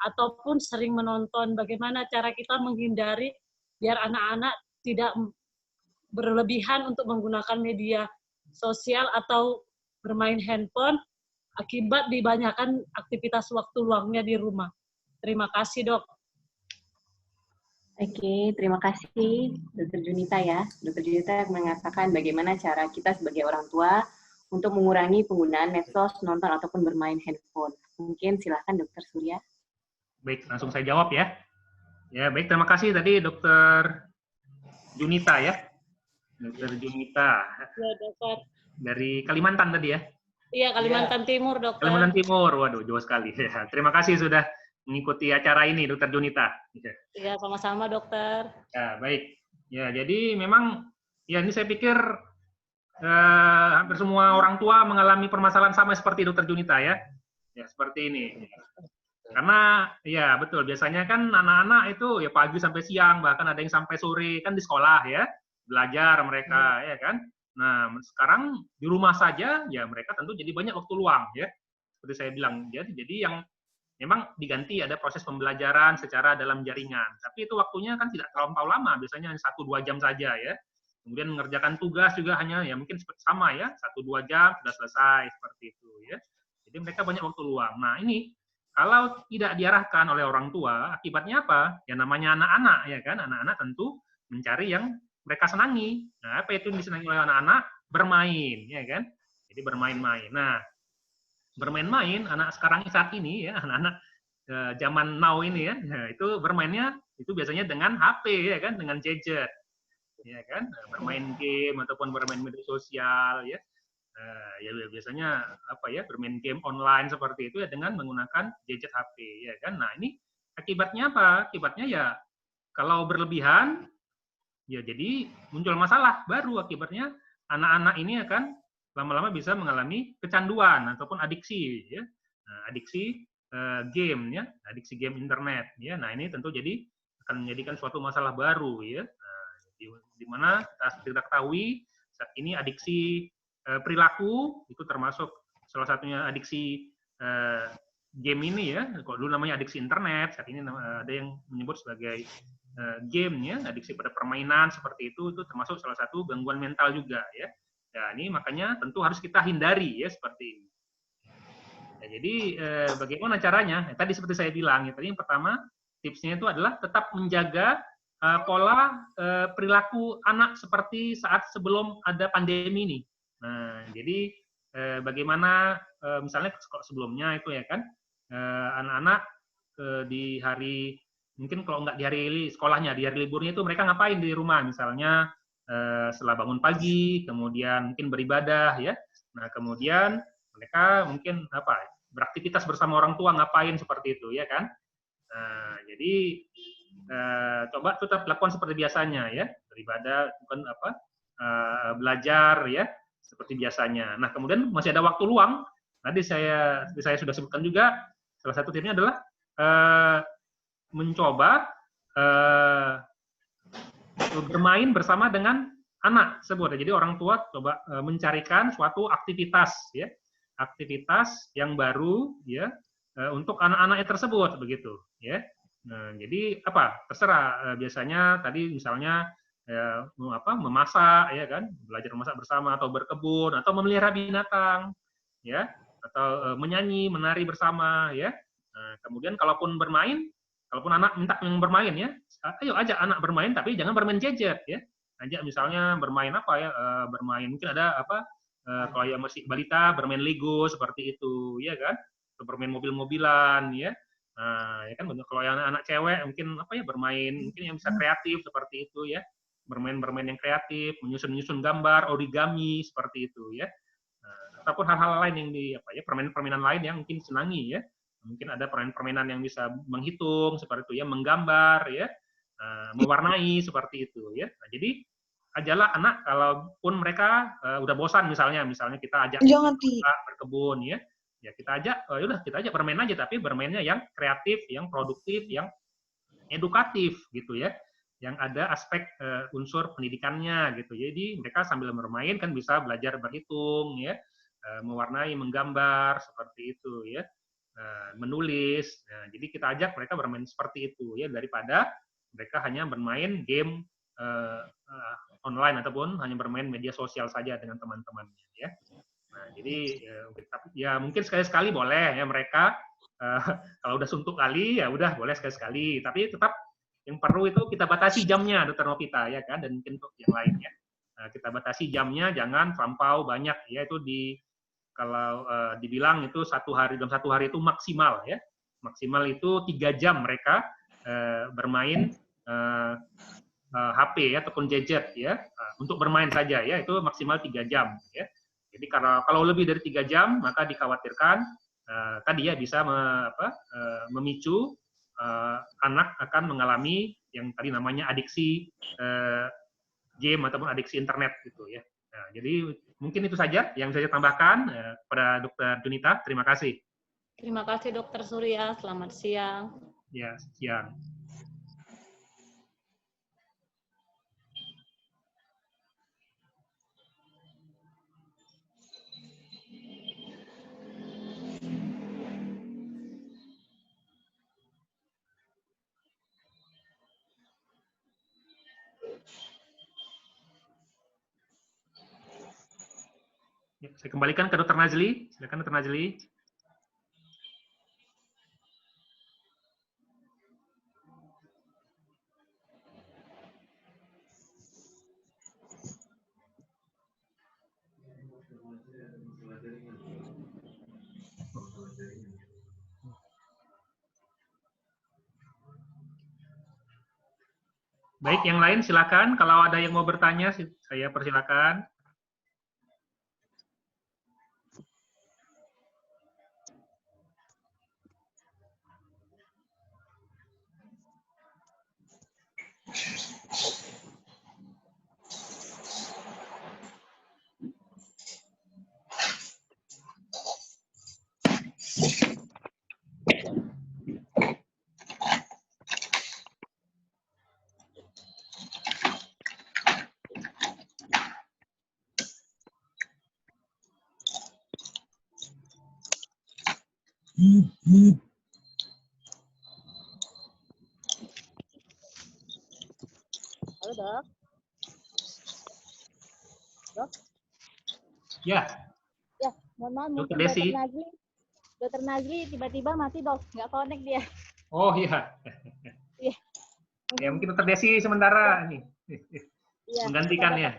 ataupun sering menonton, bagaimana cara kita menghindari biar anak-anak tidak berlebihan untuk menggunakan media sosial atau bermain handphone akibat dibanyakan aktivitas waktu luangnya di rumah. Terima kasih, Dok. Oke, terima kasih Dr. Junita ya. Dr. Junita mengatakan bagaimana cara kita sebagai orang tua untuk mengurangi penggunaan medsos, nonton, ataupun bermain handphone. Mungkin silakan Dr. Surya. Baik, langsung saya jawab ya. Ya, baik, terima kasih tadi Dr. Junita ya. Dr. Junita. Ya, Dokter. Dari Kalimantan tadi ya? Iya, Kalimantan Timur, Dokter. Kalimantan Timur, waduh, jauh sekali. Ya, terima kasih sudah mengikuti acara ini, Dr. Junita. Iya, sama-sama, Dokter. Ya, baik. Ya, jadi memang, ya ini saya pikir hampir semua orang tua mengalami permasalahan sama seperti Dr. Junita ya. Ya, seperti ini. Karena, ya betul, biasanya kan anak-anak itu ya pagi sampai siang, bahkan ada yang sampai sore, kan di sekolah ya, belajar mereka, ya kan. Nah, sekarang di rumah saja, ya mereka tentu jadi banyak waktu luang ya. Seperti saya bilang, jadi yang memang diganti ada proses pembelajaran secara dalam jaringan. Tapi itu waktunya kan tidak terlampau lama, biasanya 1-2 jam saja ya. Kemudian mengerjakan tugas juga hanya ya mungkin sama ya, 1-2 jam sudah selesai seperti itu ya. Jadi mereka banyak waktu luang. Nah, ini kalau tidak diarahkan oleh orang tua, akibatnya apa? Ya namanya anak-anak ya kan, anak-anak tentu mencari yang mereka senangi. Nah, apa itu yang disenangi oleh anak-anak? Bermain, ya kan? Jadi bermain-main. Nah, bermain-main anak sekarang saat ini ya, anak-anak zaman now ini ya, nah, itu bermainnya itu biasanya dengan HP ya kan, dengan gadget, ya kan, bermain game ataupun bermain media sosial ya. Ya biasanya apa ya, bermain game online seperti itu ya dengan menggunakan gadget HP ya kan. Nah ini akibatnya apa? Akibatnya ya kalau berlebihan ya jadi muncul masalah baru, akibatnya anak-anak ini akan lama-lama bisa mengalami kecanduan ataupun adiksi ya. Nah, adiksi game ya, adiksi game internet ya. Nah ini tentu jadi akan menjadikan suatu masalah baru ya. Nah, di mana kita ketahui saat ini adiksi perilaku itu termasuk salah satunya adiksi game ini ya. Kalau dulu namanya adiksi internet, saat ini ada yang menyebut sebagai game ya, adiksi pada permainan seperti itu termasuk salah satu gangguan mental juga ya. Ya ini makanya tentu harus kita hindari ya seperti ini. Ya, jadi bagaimana caranya? Tadi seperti saya bilang ya, tadi yang pertama tipsnya itu adalah tetap menjaga pola perilaku anak seperti saat sebelum ada pandemi ini. Nah, jadi bagaimana misalnya sebelumnya itu ya kan anak-anak di hari mungkin kalau nggak di hari sekolahnya, di hari liburnya itu mereka ngapain di rumah, misalnya setelah bangun pagi, kemudian mungkin beribadah ya. Nah kemudian mereka mungkin apa beraktivitas bersama orang tua ngapain seperti itu ya kan. Nah, jadi coba tetap lakukan seperti biasanya ya, beribadah bukan apa belajar ya seperti biasanya. Nah kemudian masih ada waktu luang. Tadi saya sudah sebutkan juga salah satu tipsnya adalah mencoba bermain bersama dengan anak tersebut. Jadi orang tua coba mencarikan suatu aktivitas ya, aktivitas yang baru ya untuk anak-anaknya tersebut begitu ya. Nah, jadi apa? Terserah biasanya tadi misalnya memasak ya kan, belajar memasak bersama atau berkebun atau memelihara binatang ya, atau menyanyi, menari bersama ya. Nah, kemudian kalaupun anak minta yang bermain ya, ayo ajak anak bermain tapi jangan bermain gadget ya. Ajak misalnya bermain apa ya, bermain mungkin ada apa kalau yang masih balita bermain Lego seperti itu ya kan, atau bermain mobil-mobilan ya. Nah, ya kan kalau yang anak cewek mungkin apa ya bermain mungkin yang bisa kreatif seperti itu ya. Bermain yang kreatif, menyusun gambar, origami seperti itu ya. Nah, ataupun hal-hal lain yang permainan-permainan lain yang mungkin senangi ya. Mungkin ada permainan yang bisa menghitung seperti itu ya, menggambar ya, mewarnai seperti itu ya. Nah, jadi ajalah anak kalaupun mereka udah bosan misalnya kita ajak berkebun ya. Ya kita ajak bermain aja tapi bermainnya yang kreatif, yang produktif, yang edukatif gitu ya. Yang ada aspek unsur pendidikannya gitu. Jadi mereka sambil bermain kan bisa belajar berhitung ya, mewarnai, menggambar seperti itu ya. Menulis. Nah, jadi kita ajak mereka bermain seperti itu ya daripada mereka hanya bermain game online ataupun hanya bermain media sosial saja dengan teman-temannya ya. Nah, jadi ya mungkin sekali-sekali boleh ya mereka kalau udah suntuk kali ya udah boleh sekali-sekali, tapi tetap yang perlu itu kita batasi jamnya, Dr. Novita ya kan, dan mungkin untuk yang lainnya. Nah, kita batasi jamnya jangan terlampau banyak ya, itu kalau dibilang itu dalam satu hari itu maksimal ya, maksimal itu 3 jam mereka bermain HP ya ataupun gadget ya untuk bermain saja ya, itu maksimal 3 jam ya. Jadi kalau lebih dari 3 jam maka dikhawatirkan tadi ya bisa memicu anak akan mengalami yang tadi namanya adiksi game ataupun adiksi internet gitu ya. Nah, jadi mungkin itu saja yang saya tambahkan kepada Dr. Junita. Terima kasih. Terima kasih Dr. Surya. Selamat siang. Ya, siang. Saya kembalikan ke Dr. Nazli. Silakan Dr. Nazli. Baik, yang lain silakan. Kalau ada yang mau bertanya, saya persilakan. Halo dok. Dok. Ya. Ya, mohon maaf Dokter mungkin Desi. Dokter Nazli tiba-tiba mati dok, nggak connect dia. Oh iya. Iya. Ya mungkin Dokter Desi sementara ini. Iya. Menggantikan ya.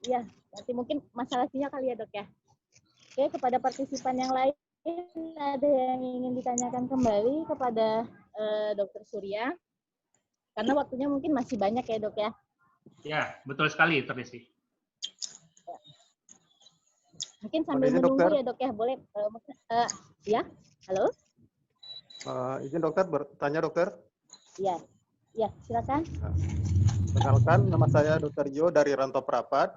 Iya, nanti mungkin masalah sinyal kali ya dok ya. Oke, kepada partisipan yang lain ada yang ingin ditanyakan kembali kepada Dokter Surya? Karena waktunya mungkin masih banyak ya dok ya. Ya, betul sekali Dokter Desi. Mungkin sambil menunggu dokter. Ya dok ya, boleh. Ya, halo? Izin dokter, bertanya dokter? Iya, ya silakan. Perkenalkan, nama saya Dr. Jo dari Rantau Prapat.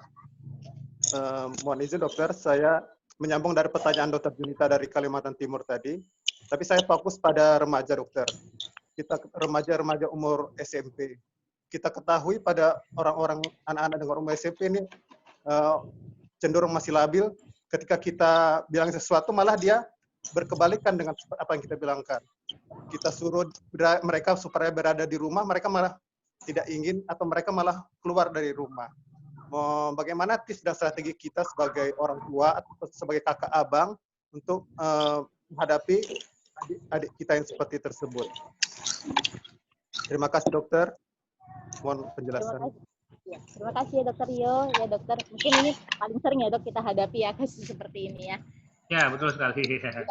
Mohon izin dokter, saya menyambung dari pertanyaan Dokter Junita dari Kalimantan Timur tadi. Tapi saya fokus pada remaja dokter. Kita remaja-remaja umur SMP. Kita ketahui pada orang-orang anak-anak dengan umur SMP ini cenderung masih labil. Ketika kita bilang sesuatu, malah dia berkebalikan dengan apa yang kita bilangkan. Kita suruh mereka supaya berada di rumah, mereka malah tidak ingin atau mereka malah keluar dari rumah. Bagaimana tips dan strategi kita sebagai orang tua atau sebagai kakak abang untuk menghadapi adik-adik kita yang seperti tersebut? Terima kasih dokter. Mohon penjelasan. Terima kasih ya dokter Rio. Ya dokter, mungkin ini paling sering ya dok kita hadapi ya kasus seperti ini ya. Ya, betul sekali. Ya.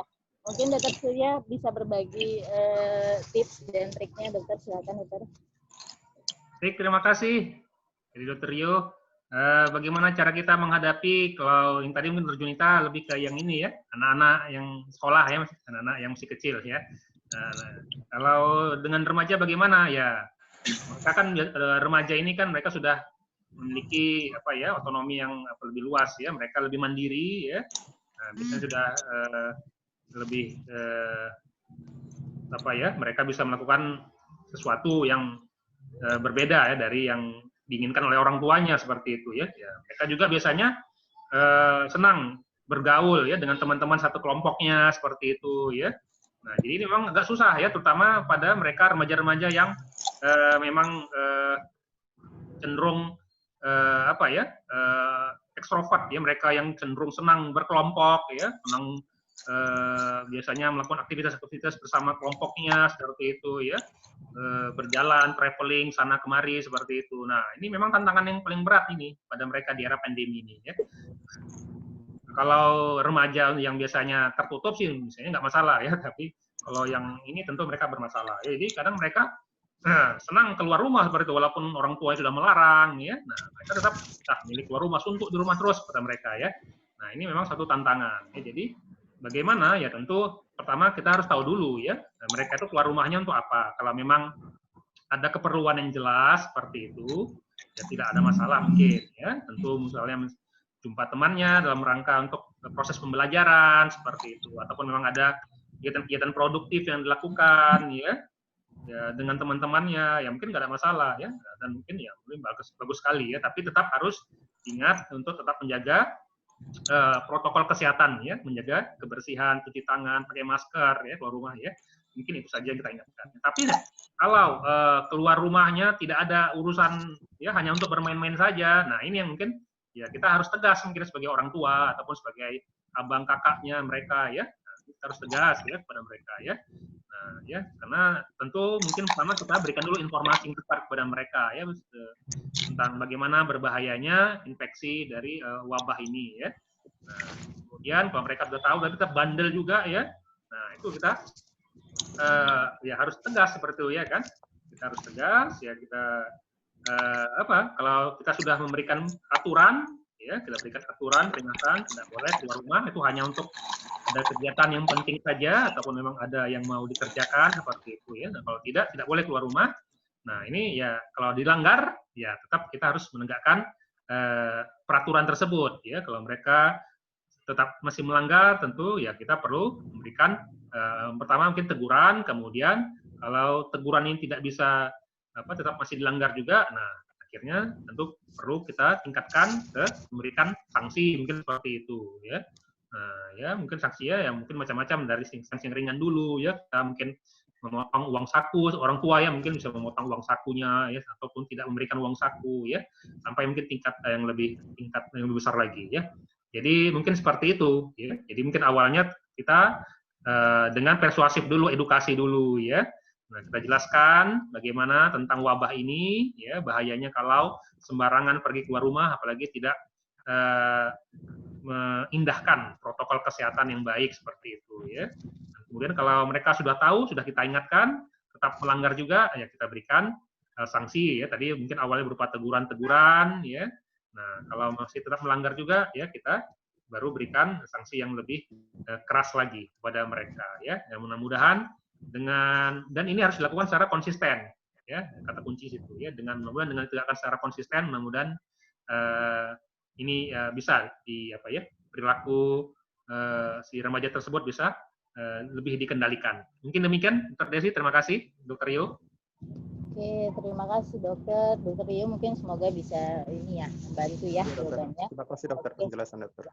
Mungkin dokter Surya bisa berbagi tips dan triknya dokter, silakan dokter. Baik, terima kasih. Jadi Dokter Rio, bagaimana cara kita menghadapi, kalau yang tadi mungkin Dokter Junita lebih ke yang ini ya, anak-anak yang sekolah ya, anak-anak yang masih kecil ya. Kalau dengan remaja bagaimana ya? Mereka kan remaja ini kan mereka sudah memiliki apa ya otonomi yang lebih luas ya, mereka lebih mandiri ya, biasanya sudah lebih apa ya, mereka bisa melakukan sesuatu yang berbeda ya dari yang diinginkan oleh orang tuanya seperti itu ya. Mereka juga biasanya senang bergaul ya dengan teman-teman satu kelompoknya seperti itu ya. Nah, jadi ini memang agak susah ya, terutama pada mereka remaja-remaja yang memang cenderung apa ya ekstrovert ya, mereka yang cenderung senang berkelompok ya, senang biasanya melakukan aktivitas-aktivitas bersama kelompoknya seperti itu ya, berjalan, traveling sana kemari seperti itu. Nah, ini memang tantangan yang paling berat ini pada mereka di era pandemi ini ya. Kalau remaja yang biasanya tertutup sih misalnya nggak masalah ya, tapi kalau yang ini tentu mereka bermasalah. Jadi kadang mereka senang keluar rumah seperti itu, walaupun orang tua sudah melarang ya. Nah, mereka tetap milih keluar rumah, suntuk di rumah terus kata mereka ya. Nah, ini memang satu tantangan. Ya, jadi bagaimana ya, tentu pertama kita harus tahu dulu ya, mereka itu keluar rumahnya untuk apa. Kalau memang ada keperluan yang jelas seperti itu, ya tidak ada masalah mungkin ya. Tentu misalnya jumpa temannya dalam rangka untuk proses pembelajaran seperti itu, ataupun memang ada kegiatan-kegiatan produktif yang dilakukan ya dengan teman-temannya, ya mungkin nggak ada masalah ya, dan mungkin ya mungkin bagus sekali ya, tapi tetap harus ingat untuk tetap menjaga protokol kesehatan ya, menjaga kebersihan, cuci tangan, pakai masker ya keluar rumah ya, mungkin itu saja yang kita ingatkan. Tapi kalau keluar rumahnya tidak ada urusan ya, hanya untuk bermain-main saja, nah ini yang mungkin ya kita harus tegas mungkin sebagai orang tua ataupun sebagai abang kakaknya mereka ya, kita harus tegas ya kepada mereka ya. Nah, ya karena tentu mungkin pertama kita berikan dulu informasi yang tepat kepada mereka ya tentang bagaimana berbahayanya infeksi dari wabah ini ya. Nah, kemudian kalau mereka sudah tahu dan kita bandel juga ya, nah itu kita ya harus tegas seperti itu ya kan. kita harus tegas ya, kita kalau kita sudah memberikan aturan ya, kita berikan aturan peringatan tidak boleh keluar rumah, itu hanya untuk ada kegiatan yang penting saja ataupun memang ada yang mau dikerjakan seperti itu ya. Nah, kalau tidak boleh keluar rumah. Nah, ini ya kalau dilanggar ya tetap kita harus menegakkan peraturan tersebut ya. Kalau mereka tetap masih melanggar, tentu ya kita perlu memberikan pertama mungkin teguran, kemudian kalau teguran ini tidak bisa tetap masih dilanggar juga, nah akhirnya tentu perlu kita tingkatkan ke memberikan sanksi mungkin seperti itu ya. Nah ya mungkin sanksinya yang mungkin macam-macam, dari sanksi yang ringan dulu ya, kita mungkin memotong uang saku, orang tua ya mungkin bisa memotong uang sakunya ya, ataupun tidak memberikan uang saku ya, sampai mungkin tingkat yang lebih besar lagi ya. Jadi mungkin seperti itu ya. Jadi mungkin awalnya kita dengan persuasif dulu, edukasi dulu ya. Nah, kita jelaskan bagaimana tentang wabah ini ya, bahayanya kalau sembarangan pergi keluar rumah, apalagi tidak mengindahkan protokol kesehatan yang baik seperti itu ya. Kemudian kalau mereka sudah tahu, sudah kita ingatkan, tetap melanggar juga, ya kita berikan sanksi ya. Tadi mungkin awalnya berupa teguran-teguran ya. Nah, kalau masih tetap melanggar juga, ya kita baru berikan sanksi yang lebih keras lagi kepada mereka ya. Dan mudah-mudahan dan ini harus dilakukan secara konsisten ya, kata kunci situ ya. Dengan dilakukan secara konsisten, mudah-mudahan ini bisa perilaku si remaja tersebut bisa lebih dikendalikan. Mungkin demikian, Dr. Desi. Terima kasih, Dr. Rio. Oke, terima kasih Dokter. Dokter Rio mungkin semoga bisa ini ya membantu ya jawabannya. Terima kasih Dokter penjelasan Dokter.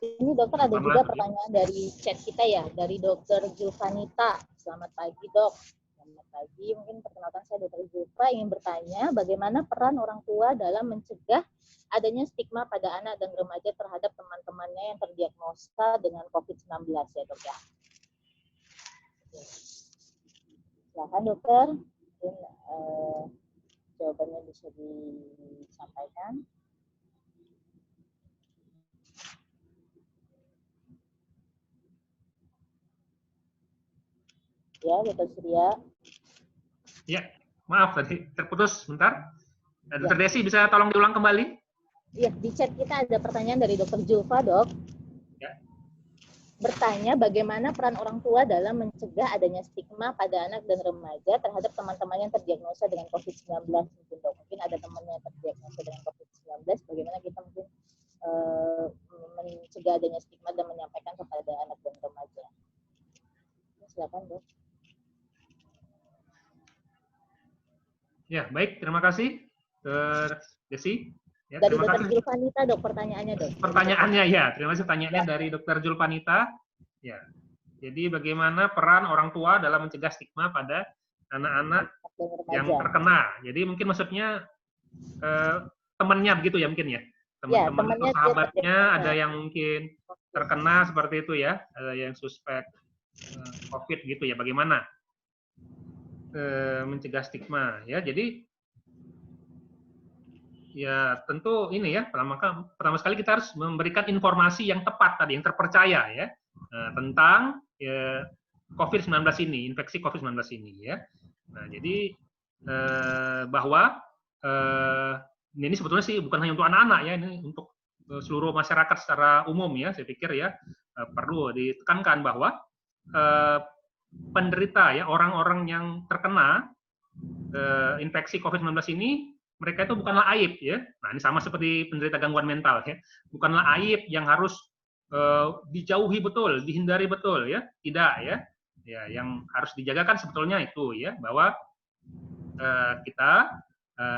Ini Dokter ada juga pertanyaan dari chat kita ya, dari Dokter Julvanita. Selamat pagi Dok. Selamat pagi. Mungkin perkenalkan saya Dokter Julva, ingin bertanya bagaimana peran orang tua dalam mencegah adanya stigma pada anak dan remaja terhadap teman-temannya yang terdiagnosa dengan COVID-19 ya Dok ya. Silakan Dokter. Mungkin jawabannya bisa disampaikan. Ya, Dokter Surya. Ya, maaf tadi terputus sebentar. Dokter Desi bisa tolong diulang kembali? Iya, di chat kita ada pertanyaan dari Dokter Julva, Dok. Ya. Bertanya bagaimana peran orang tua dalam mencegah adanya stigma pada anak dan remaja terhadap teman-teman yang terdiagnosa dengan COVID-19. Mungkin ada temannya yang terdiagnosa dengan COVID-19, bagaimana kita mungkin mencegah adanya stigma dan menyampaikan kepada anak dan remaja. Silakan, Dok. Ya, baik. Terima kasih, Dr. Desi. Ya, dari terima Dr. kasih. Julvanita, Dok, pertanyaannya, Dok. Pertanyaannya ya, terima kasih pertanyaannya dari Dr. Julvanita. Ya, jadi bagaimana peran orang tua dalam mencegah stigma pada anak-anak yang terkena? Jadi mungkin maksudnya temannya begitu ya mungkin ya, teman-teman atau sahabatnya ada yang mungkin terkena seperti itu ya, ada yang suspek COVID gitu ya. Bagaimana mencegah stigma ya? Jadi ya tentu ini ya, pertama sekali kita harus memberikan informasi yang tepat tadi, yang terpercaya ya, tentang COVID-19 ini, infeksi COVID-19 ini ya. Nah, jadi bahwa ini sebetulnya sih bukan hanya untuk anak-anak ya, ini untuk seluruh masyarakat secara umum ya, saya pikir ya perlu ditekankan bahwa penderita ya, orang-orang yang terkena infeksi COVID-19 ini, mereka itu bukanlah aib ya. Nah, ini sama seperti penderita gangguan mental ya. Bukanlah aib yang harus dijauhi betul, dihindari betul ya. Tidak ya. Ya, yang harus dijagakan sebetulnya itu ya, bahwa kita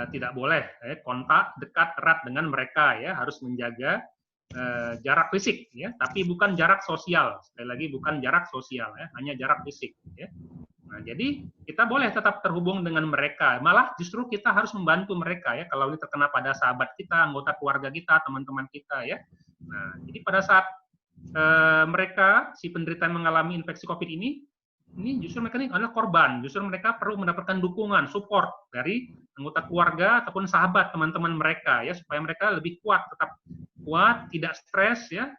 tidak boleh kontak dekat erat dengan mereka ya, harus menjaga jarak fisik ya, tapi bukan jarak sosial. Sekali lagi bukan jarak sosial ya, hanya jarak fisik ya. Nah, jadi kita boleh tetap terhubung dengan mereka, malah justru kita harus membantu mereka ya, kalau ini terkena pada sahabat kita, anggota keluarga kita, teman-teman kita ya. Nah, jadi pada saat mereka, si penderita yang mengalami infeksi COVID ini justru mereka ini adalah korban, justru mereka perlu mendapatkan dukungan, support dari anggota keluarga ataupun sahabat teman-teman mereka ya, supaya mereka lebih kuat, tetap kuat, tidak stres ya,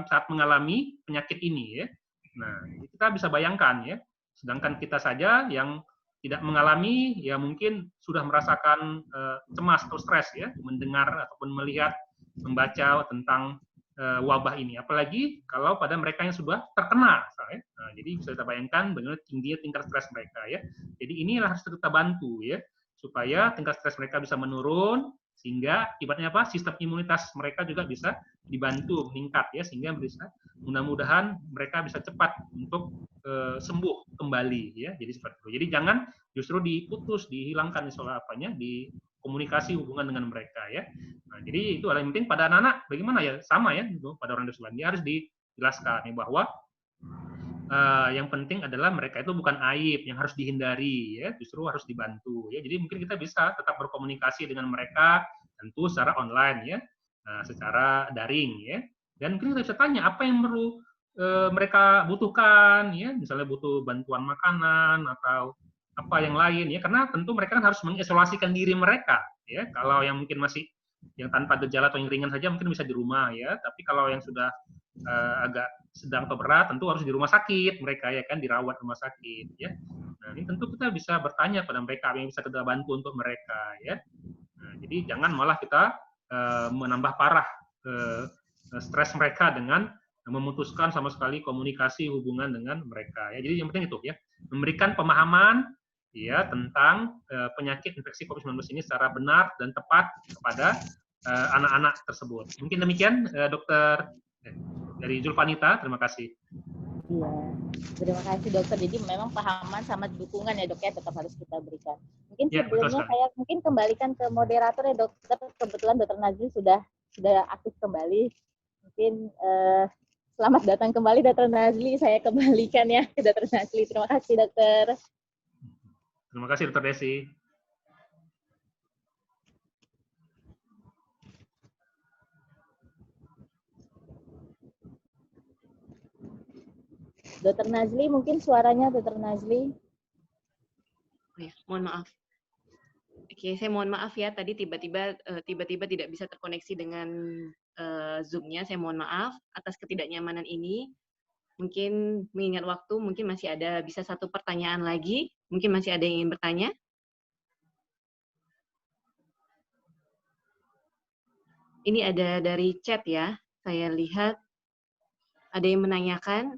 saat mengalami penyakit ini ya. Nah, kita bisa bayangkan ya, sedangkan kita saja yang tidak mengalami, ya mungkin sudah merasakan cemas atau stres ya, mendengar ataupun melihat, membaca tentang wabah ini. Apalagi kalau pada mereka yang sudah terkena, ya. Nah, jadi bisa kita bayangkan bagaimana tingginya tingkat stres mereka ya. Jadi inilah harus kita bantu ya, supaya tingkat stres mereka bisa menurun, sehingga akibatnya apa? Sistem imunitas mereka juga bisa dibantu meningkat ya, sehingga bisa mudah-mudahan mereka bisa cepat untuk sembuh kembali ya. Jadi seperti itu. Jadi jangan justru diputus, dihilangkan di komunikasi hubungan dengan mereka ya. Nah, jadi itu adalah yang penting pada anak-anak bagaimana ya, sama ya gitu, pada orang dewasa dia harus dijelaskan ya, bahwa yang penting adalah mereka itu bukan aib yang harus dihindari ya, justru harus dibantu ya. Jadi mungkin kita bisa tetap berkomunikasi dengan mereka tentu secara online ya, secara daring ya. Dan mungkin kita bisa tanya apa yang perlu mereka butuhkan ya, misalnya butuh bantuan makanan atau apa yang lain ya, karena tentu mereka kan harus mengisolasikan diri mereka ya. Kalau yang mungkin masih yang tanpa gejala atau yang ringan saja mungkin bisa di rumah ya, tapi kalau yang sudah agak sedang atau berat tentu harus di rumah sakit mereka ya kan, dirawat rumah sakit ya. Nah, ini tentu kita bisa bertanya pada mereka apa yang bisa kita bantu untuk mereka ya. Nah, jadi jangan malah kita menambah parah stres mereka dengan memutuskan sama sekali komunikasi hubungan dengan mereka ya. Jadi yang penting itu ya, memberikan pemahaman ya tentang penyakit infeksi COVID-19 ini secara benar dan tepat kepada anak-anak tersebut. Mungkin demikian, Dokter dari Zulfanita, terima kasih. Iya, terima kasih dokter. Jadi memang pahaman sama dukungan ya dok ya tetap harus kita berikan. Mungkin ya, sebelumnya saya mungkin kembalikan ke moderator ya dokter. Kebetulan dokter Nazli sudah aktif kembali. Mungkin selamat datang kembali dokter Nazli. Saya kembalikan ya ke dokter Nazli. Terima kasih dokter. Terima kasih dokter Desi. Dokter Nazli, mungkin suaranya Dokter Nazli. Oh ya, mohon maaf. Oke, saya mohon maaf ya, tadi tiba-tiba tidak bisa terkoneksi dengan Zoom-nya. Saya mohon maaf atas ketidaknyamanan ini. Mungkin mengingat waktu, mungkin masih ada bisa satu pertanyaan lagi. Mungkin masih ada yang ingin bertanya. Ini ada dari chat ya. Saya lihat ada yang menanyakan,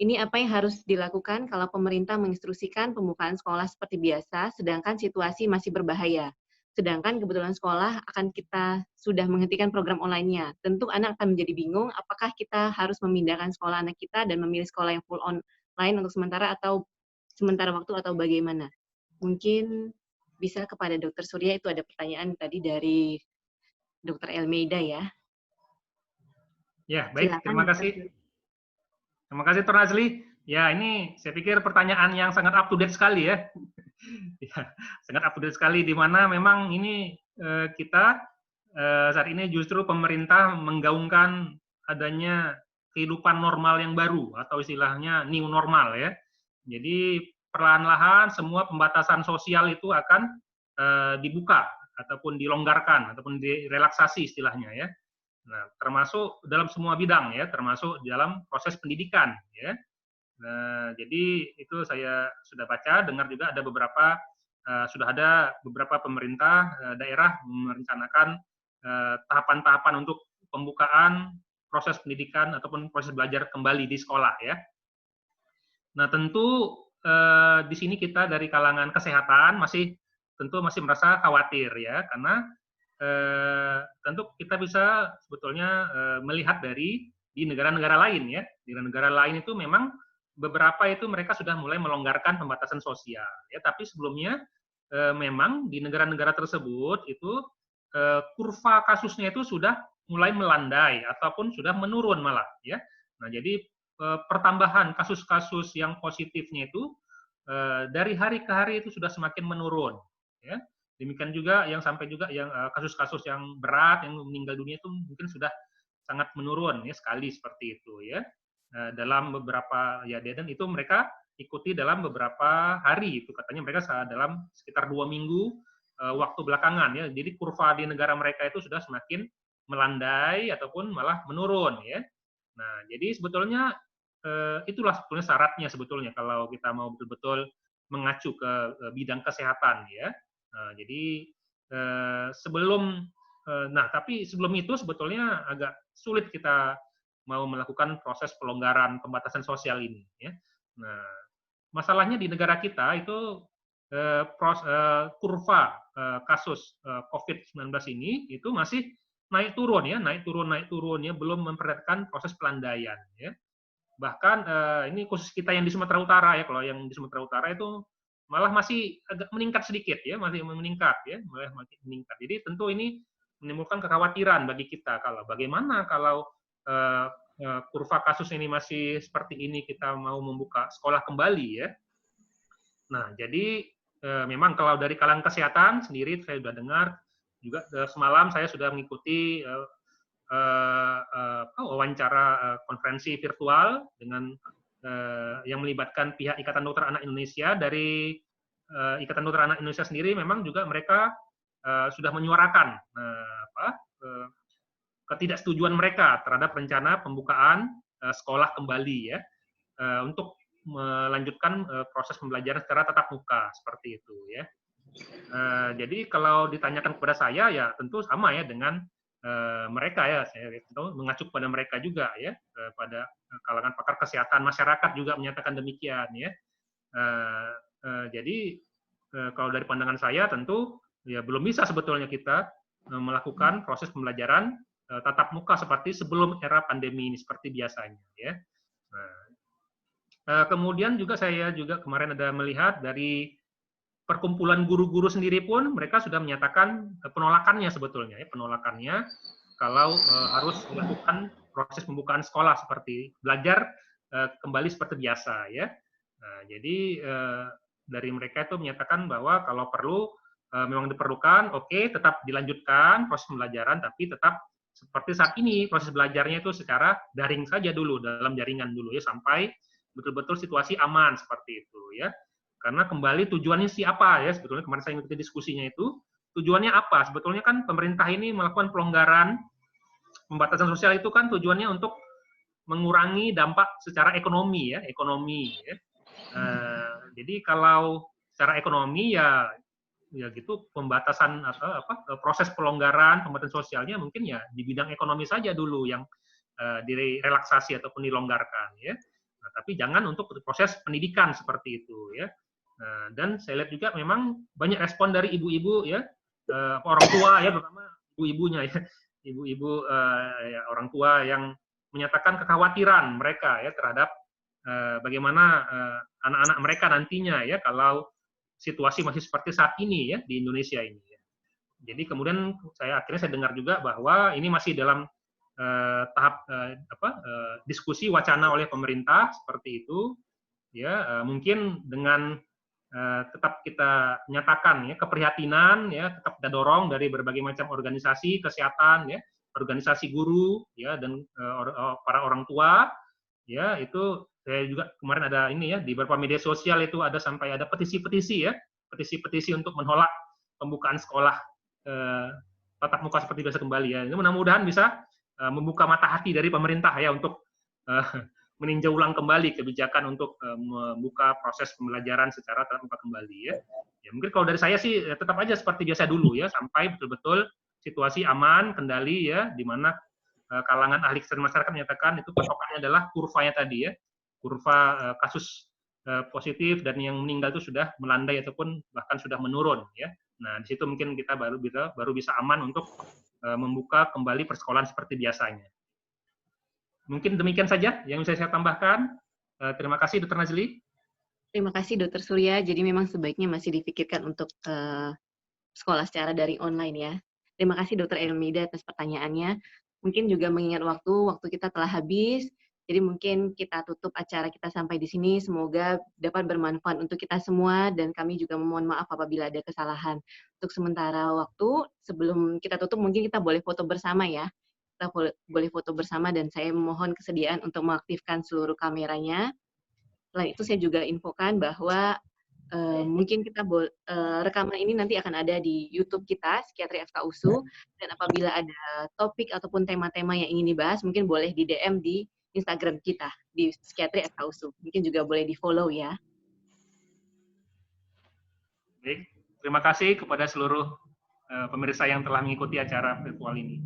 ini apa yang harus dilakukan kalau pemerintah menginstruksikan pembukaan sekolah seperti biasa, sedangkan situasi masih berbahaya. Sedangkan kebetulan sekolah akan kita sudah menghentikan program online-nya. Tentu anak akan menjadi bingung, apakah kita harus memindahkan sekolah anak kita dan memilih sekolah yang full online untuk sementara atau sementara waktu atau bagaimana. Mungkin bisa kepada Dr. Surya, itu ada pertanyaan tadi dari Dr. Elmeida ya. Ya, baik. Silakan, terima kasih. Terima kasih, Dr. Nazli. Ya, ini saya pikir pertanyaan yang sangat up to date sekali ya. Ya, sangat up to date sekali, di mana memang ini kita saat ini justru pemerintah menggaungkan adanya kehidupan normal yang baru atau istilahnya new normal ya. Jadi perlahan-lahan semua pembatasan sosial itu akan dibuka ataupun dilonggarkan ataupun direlaksasi istilahnya ya. Nah, termasuk dalam semua bidang ya, termasuk dalam proses pendidikan ya. Nah, jadi itu saya sudah baca, dengar juga ada beberapa sudah ada beberapa pemerintah daerah merencanakan tahapan-tahapan untuk pembukaan proses pendidikan ataupun proses belajar kembali di sekolah ya. Nah, tentu di sini kita dari kalangan kesehatan tentu masih merasa khawatir ya, karena tentu kita bisa sebetulnya melihat di negara-negara lain ya. Di negara lain itu memang beberapa itu mereka sudah mulai melonggarkan pembatasan sosial ya, tapi sebelumnya memang di negara-negara tersebut itu kurva kasusnya itu sudah mulai melandai ataupun sudah menurun malah ya. Nah, jadi pertambahan kasus-kasus yang positifnya itu dari hari ke hari itu sudah semakin menurun ya. Demikian juga yang sampai juga yang kasus-kasus yang berat yang meninggal dunia itu mungkin sudah sangat menurun ya, sekali seperti itu ya. Dalam beberapa ya, dan itu mereka ikuti dalam beberapa hari, itu katanya mereka dalam sekitar 2 minggu waktu belakangan ya. Jadi kurva di negara mereka itu sudah semakin melandai ataupun malah menurun ya. Nah, jadi sebetulnya itulah sebetulnya syaratnya sebetulnya kalau kita mau betul-betul mengacu ke bidang kesehatan ya. Jadi tapi sebelum itu sebetulnya agak sulit kita mau melakukan proses pelonggaran pembatasan sosial ini ya. Nah, masalahnya di negara kita itu kurva kasus COVID-19 ini itu masih naik turun ya, naik turun ya, belum memperlihatkan proses pelandaian ya. Bahkan ini khusus kita yang di Sumatera Utara ya, kalau yang di Sumatera Utara itu malah masih agak meningkat sedikit ya, masih meningkat ya, malah masih meningkat. Jadi tentu ini menimbulkan kekhawatiran bagi kita bagaimana kalau kurva kasus ini masih seperti ini, kita mau membuka sekolah kembali ya. Nah, jadi memang kalau dari kalangan kesehatan sendiri saya sudah dengar juga semalam saya sudah mengikuti wawancara konferensi virtual dengan yang melibatkan pihak Ikatan Dokter Anak Indonesia. Dari Ikatan Dokter Anak Indonesia sendiri memang juga mereka sudah menyuarakan ketidaksetujuan mereka terhadap rencana pembukaan sekolah kembali ya, untuk melanjutkan proses pembelajaran secara tatap muka seperti itu ya. Jadi kalau ditanyakan kepada saya ya tentu sama ya dengan mereka ya, saya mengacu kepada mereka juga ya, pada kalangan pakar kesehatan, masyarakat juga menyatakan demikian ya. Jadi kalau dari pandangan saya tentu ya belum bisa sebetulnya kita melakukan proses pembelajaran tatap muka seperti sebelum era pandemi ini seperti biasanya ya. Kemudian juga saya juga kemarin ada melihat dari perkumpulan guru-guru sendiri pun mereka sudah menyatakan penolakannya sebetulnya ya, penolakannya kalau harus melakukan proses pembukaan sekolah seperti belajar kembali seperti biasa ya. Jadi dari mereka itu menyatakan bahwa kalau perlu memang diperlukan, oke, tetap dilanjutkan proses pembelajaran, tapi tetap seperti saat ini proses belajarnya itu secara daring saja dulu, dalam jaringan dulu ya, sampai betul-betul situasi aman seperti itu ya. Karena kembali tujuannya siapa ya, sebetulnya kemarin saya mengikuti diskusinya itu, tujuannya apa? Sebetulnya kan pemerintah ini melakukan pelonggaran pembatasan sosial itu kan tujuannya untuk mengurangi dampak secara ekonomi ya, ya. Jadi kalau secara ekonomi ya gitu pembatasan atau proses pelonggaran pembatasan sosialnya mungkin ya di bidang ekonomi saja dulu yang direlaksasi ataupun dilonggarkan ya. Nah, tapi jangan untuk proses pendidikan seperti itu ya. Dan saya lihat juga memang banyak respon dari ibu-ibu ya, orang tua ya, terutama ibu-ibunya ya, ibu-ibu ya, orang tua yang menyatakan kekhawatiran mereka ya terhadap bagaimana anak-anak mereka nantinya ya kalau situasi masih seperti saat ini ya di Indonesia ini. Ya. Jadi kemudian akhirnya saya dengar juga bahwa ini masih dalam tahap diskusi wacana oleh pemerintah seperti itu. Ya mungkin dengan tetap kita nyatakan ya keprihatinan ya, tetap kita dorong dari berbagai macam organisasi kesehatan ya, organisasi guru ya, dan para orang tua ya. Itu saya juga kemarin ada ini ya di beberapa media sosial itu ada sampai ada petisi-petisi ya, petisi-petisi untuk menolak pembukaan sekolah tatap muka seperti biasa kembali ya. Ini mudah-mudahan bisa membuka mata hati dari pemerintah ya untuk meninjau ulang kembali kebijakan untuk membuka proses pembelajaran secara tatap muka kembali ya. Ya mungkin kalau dari saya sih tetap aja seperti biasa dulu ya, sampai betul-betul situasi aman, kendali ya, di mana kalangan ahli kesehatan masyarakat menyatakan itu patokannya adalah kurvanya tadi ya, kurva kasus positif dan yang meninggal itu sudah melandai ataupun bahkan sudah menurun ya. Nah di situ mungkin kita baru bisa aman untuk membuka kembali persekolahan seperti biasanya. Mungkin demikian saja yang bisa saya tambahkan. Terima kasih Dr. Nazli. Terima kasih Dr. Surya. Jadi memang sebaiknya masih dipikirkan untuk sekolah secara daring online ya. Terima kasih Dr. Elmida atas pertanyaannya. Mungkin juga mengingat waktu kita telah habis. Jadi mungkin kita tutup acara kita sampai di sini. Semoga dapat bermanfaat untuk kita semua dan kami juga memohon maaf apabila ada kesalahan. Untuk sementara waktu, sebelum kita tutup mungkin kita boleh foto bersama ya. Kita boleh foto bersama dan saya memohon kesediaan untuk mengaktifkan seluruh kameranya. Selain itu saya juga infokan bahwa mungkin kita rekaman ini nanti akan ada di YouTube kita, Psikiatri FKUSU, dan apabila ada topik ataupun tema-tema yang ingin dibahas, mungkin boleh di DM di Instagram kita, di Psikiatri FKUSU. Mungkin juga boleh di-follow ya. Baik, terima kasih kepada seluruh pemirsa yang telah mengikuti acara virtual ini.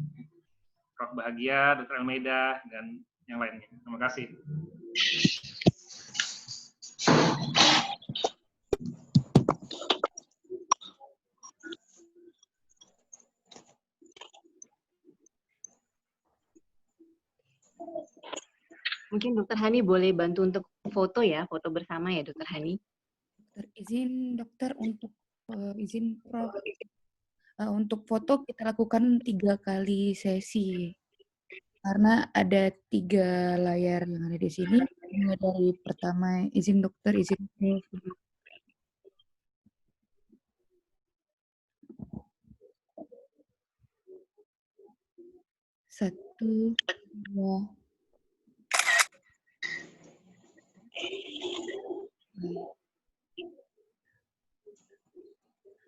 Prof. Bahagia, Dr. Almeida, dan yang lainnya. Terima kasih. Mungkin Dr. Hani boleh bantu untuk foto ya, foto bersama ya Dr. Hani. Izin dokter untuk izin Prof. Untuk foto kita lakukan 3 kali sesi karena ada 3 layar yang ada di sini. Mulai dari pertama, izin dokter, izin Prof. Satu, dua.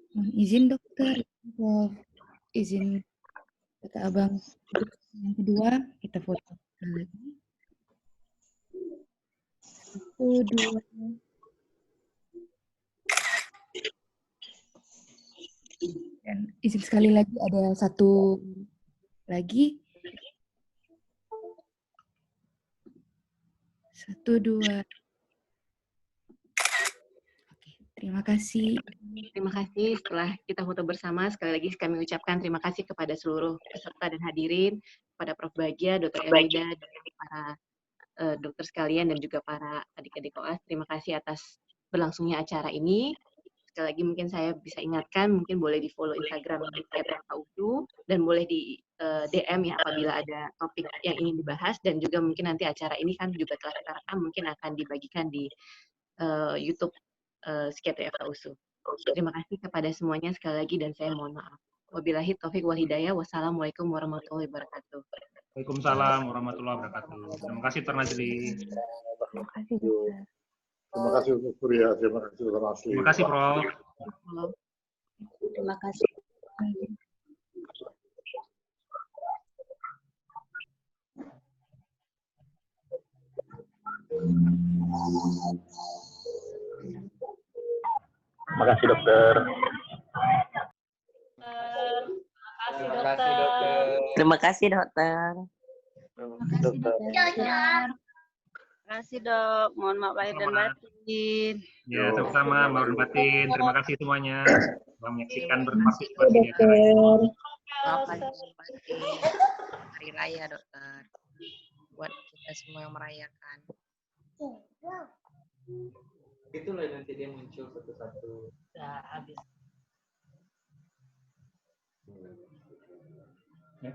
Mohon izin dokter, Prof. Izin kata abang. Yang kedua, kita foto lagi. 1, 2. Dan izin sekali lagi ada 1 lagi. 1, 2. Oke, terima kasih. Terima kasih. Setelah kita foto bersama, sekali lagi kami ucapkan terima kasih kepada seluruh peserta dan hadirin, kepada Prof. Bahagia, Dr. Elida, dan para dokter sekalian, dan juga para adik-adik koas. Terima kasih atas berlangsungnya acara ini. Sekali lagi mungkin saya bisa ingatkan, mungkin boleh di-follow Instagram FKUSU, dan boleh di DM ya apabila ada topik yang ingin dibahas, dan juga mungkin nanti acara ini kan juga telah kita rekam, mungkin akan dibagikan di YouTube Psikiatri FKUSU. Terima kasih kepada semuanya sekali lagi, dan saya mohon maaf. Wabillahi taufik wal hidayah. Wassalamualaikum warahmatullahi wabarakatuh. Waalaikumsalam warahmatullahi wabarakatuh. Terima kasih, Dr. Najli. Terima kasih dokter. Terima kasih Dr. Surya, terima kasih Dr. Asli. Terima kasih, Prof. Terima kasih. Terima kasih, dokter. Terima kasih dokter. Terima kasih dokter. Terima kasih dok. Mohon maaf lahir dan batin. Ya, sama-sama, Mbak Batin. Terima kasih semuanya telah menyaksikan berpartisipasi di acara. Selamat pagi, Hari Raya dokter. Buat kita semua yang merayakan. Itulah nanti dia muncul satu-satu. Sudah habis. Ya.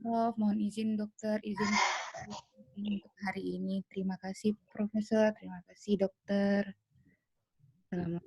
Prof. Mohon izin dokter, izin untuk hari ini. Terima kasih Profesor, terima kasih dokter. Selamat.